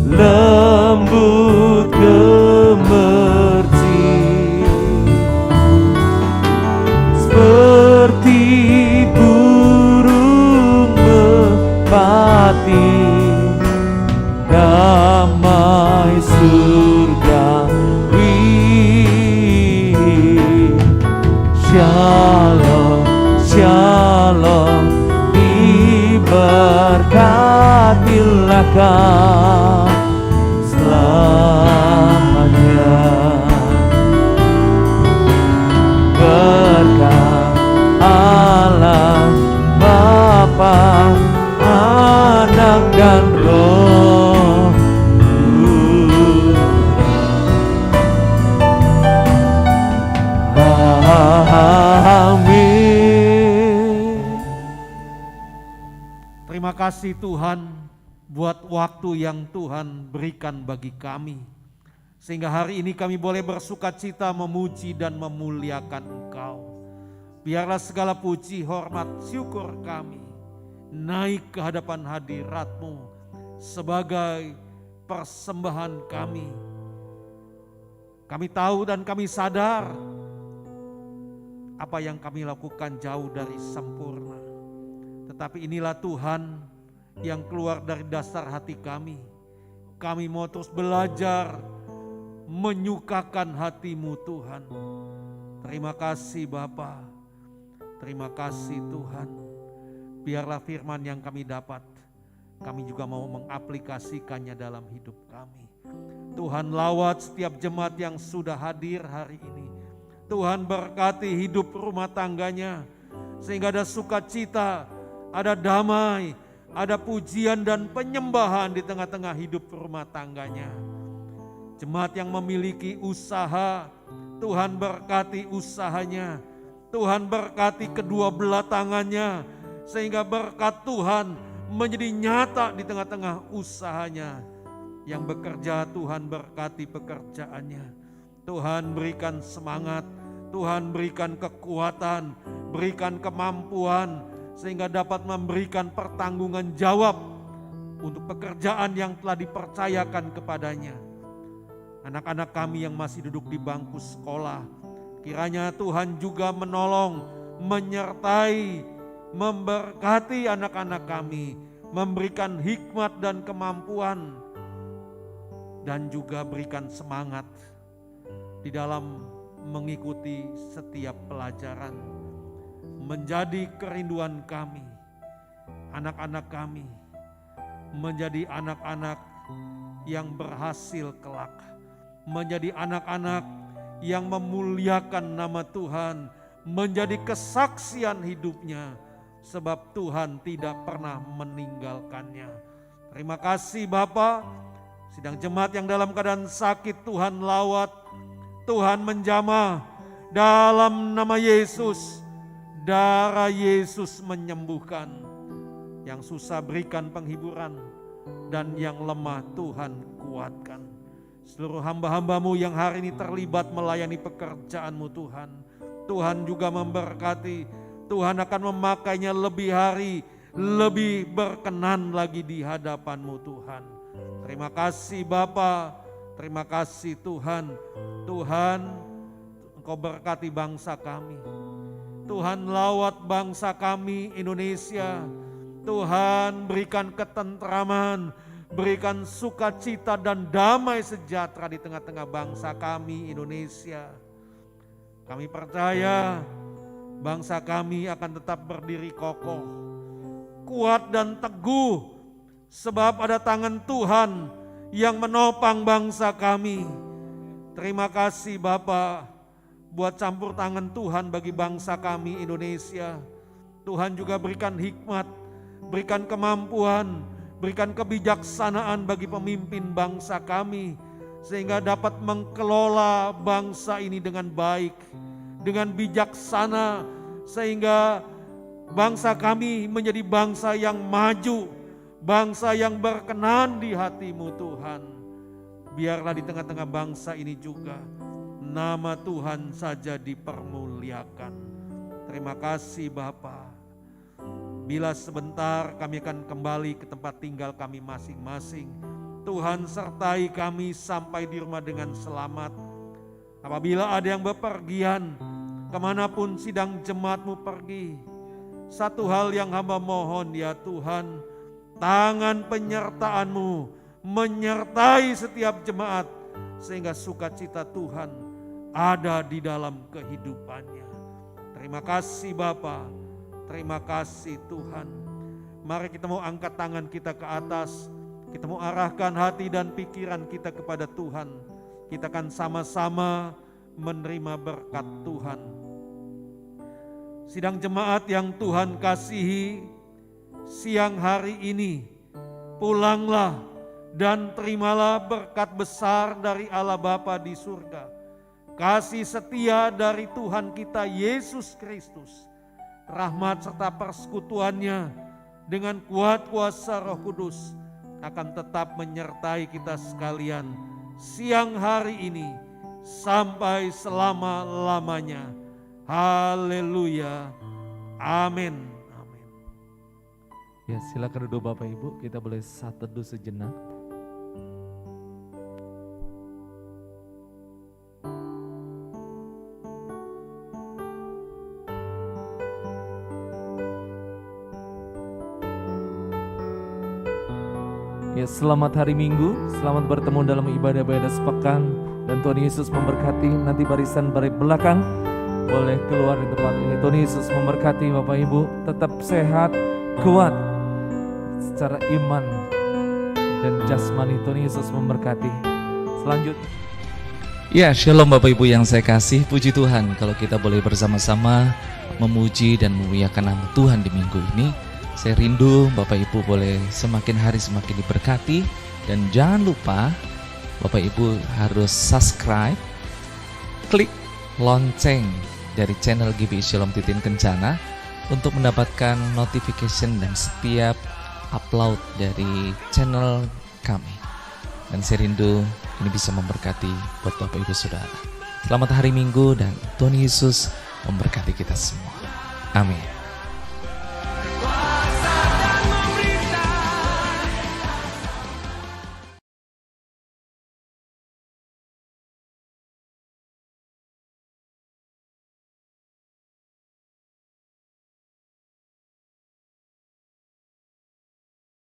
lembut gemercik, seperti burung merpati, damai surgawi. Shalom, Shalom, diberkatilah kau selamanya. Berkat Allah Bapa, Anak dan Roh Kudus. Amin. Terima kasih Tuhan buat waktu yang Tuhan berikan bagi kami. Sehingga hari ini kami boleh bersukacita memuji dan memuliakan Engkau. Biarlah segala puji, hormat, syukur kami naik ke hadapan hadirat-Mu sebagai persembahan kami. Kami tahu dan kami sadar apa yang kami lakukan jauh dari sempurna. Tetapi inilah Tuhan yang keluar dari dasar hati kami. Kami mau terus belajar menyukakan hati-Mu Tuhan. Terima kasih Bapa. Terima kasih Tuhan. Biarlah firman yang kami dapat, kami juga mau mengaplikasikannya dalam hidup kami. Tuhan lawat setiap jemaat yang sudah hadir hari ini. Tuhan berkati hidup rumah tangganya, sehingga ada sukacita, ada damai, ada pujian dan penyembahan di tengah-tengah hidup rumah tangganya. Jemaat yang memiliki usaha, Tuhan berkati usahanya. Tuhan berkati kedua belah tangannya, sehingga berkat Tuhan menjadi nyata di tengah-tengah usahanya. Yang bekerja, Tuhan berkati pekerjaannya. Tuhan berikan semangat, Tuhan berikan kekuatan, berikan kemampuan, sehingga dapat memberikan pertanggungan jawab untuk pekerjaan yang telah dipercayakan kepadanya. Anak-anak kami yang masih duduk di bangku sekolah, kiranya Tuhan juga menolong, menyertai, memberkati anak-anak kami, memberikan hikmat dan kemampuan, dan juga berikan semangat di dalam mengikuti setiap pelajaran. Menjadi kerinduan kami, anak-anak kami menjadi anak-anak yang berhasil kelak, menjadi anak-anak yang memuliakan nama Tuhan, menjadi kesaksian hidupnya, sebab Tuhan tidak pernah meninggalkannya. Terima kasih Bapa. Sidang jemaat yang dalam keadaan sakit Tuhan lawat, Tuhan menjamah dalam nama Yesus. Darah Yesus menyembuhkan. Yang susah berikan penghiburan, dan yang lemah Tuhan kuatkan. Seluruh hamba-hamba-Mu yang hari ini terlibat melayani pekerjaan-Mu Tuhan, Tuhan juga memberkati. Tuhan akan memakainya lebih hari, lebih berkenan lagi di hadapan-Mu Tuhan. Terima kasih Bapa, terima kasih Tuhan. Tuhan, Engkau berkati bangsa kami. Tuhan lawat bangsa kami Indonesia. Tuhan berikan ketentraman, berikan sukacita dan damai sejahtera di tengah-tengah bangsa kami Indonesia. Kami percaya bangsa kami akan tetap berdiri kokoh, kuat dan teguh, sebab ada tangan Tuhan yang menopang bangsa kami. Terima kasih Bapa buat campur tangan Tuhan bagi bangsa kami Indonesia. Tuhan juga berikan hikmat, berikan kemampuan, berikan kebijaksanaan bagi pemimpin bangsa kami, sehingga dapat mengelola bangsa ini dengan baik, dengan bijaksana, sehingga bangsa kami menjadi bangsa yang maju, bangsa yang berkenan di hati-Mu Tuhan. Biarlah di tengah-tengah bangsa ini juga nama Tuhan saja dipermuliakan. Terima kasih Bapa. Bila sebentar kami akan kembali ke tempat tinggal kami masing-masing, Tuhan sertai kami sampai di rumah dengan selamat. Apabila ada yang bepergian, kemanapun sidang jemaat-Mu pergi, satu hal yang hamba mohon ya Tuhan, tangan penyertaan-Mu menyertai setiap jemaat, sehingga sukacita Tuhan ada di dalam kehidupannya. Terima kasih Bapa, terima kasih Tuhan. Mari kita mau angkat tangan kita ke atas, kita mau arahkan hati dan pikiran kita kepada Tuhan. Kita akan sama-sama menerima berkat Tuhan. Sidang jemaat yang Tuhan kasihi, siang hari ini pulanglah dan terimalah berkat besar dari Allah Bapa di surga. Kasih setia dari Tuhan kita Yesus Kristus, rahmat serta persekutuannya dengan kuat kuasa Roh Kudus akan tetap menyertai kita sekalian siang hari ini sampai selama-lamanya. Haleluya. Amin. Amin. Ya, silakan duduk Bapak Ibu, kita boleh saat teduh sejenak. Ya, selamat hari Minggu, selamat bertemu dalam ibadah-ibadah sepekan, dan Tuhan Yesus memberkati. Nanti barisan baris belakang boleh keluar di tempat ini. Tuhan Yesus memberkati Bapak Ibu, tetap sehat, kuat secara iman dan jasmani. Tuhan Yesus memberkati. Selanjutnya. Ya, shalom Bapak Ibu yang saya kasih, puji Tuhan kalau kita boleh bersama-sama memuji dan memuliakan nama Tuhan di minggu ini. Saya rindu Bapak Ibu boleh semakin hari semakin diberkati, dan jangan lupa Bapak Ibu harus subscribe, klik lonceng dari channel GBI Shalom Titin Kencana untuk mendapatkan notification dan setiap upload dari channel kami. Dan saya rindu ini bisa memberkati buat Bapak Ibu Saudara. Selamat hari Minggu dan Tuhan Yesus memberkati kita semua. Amin.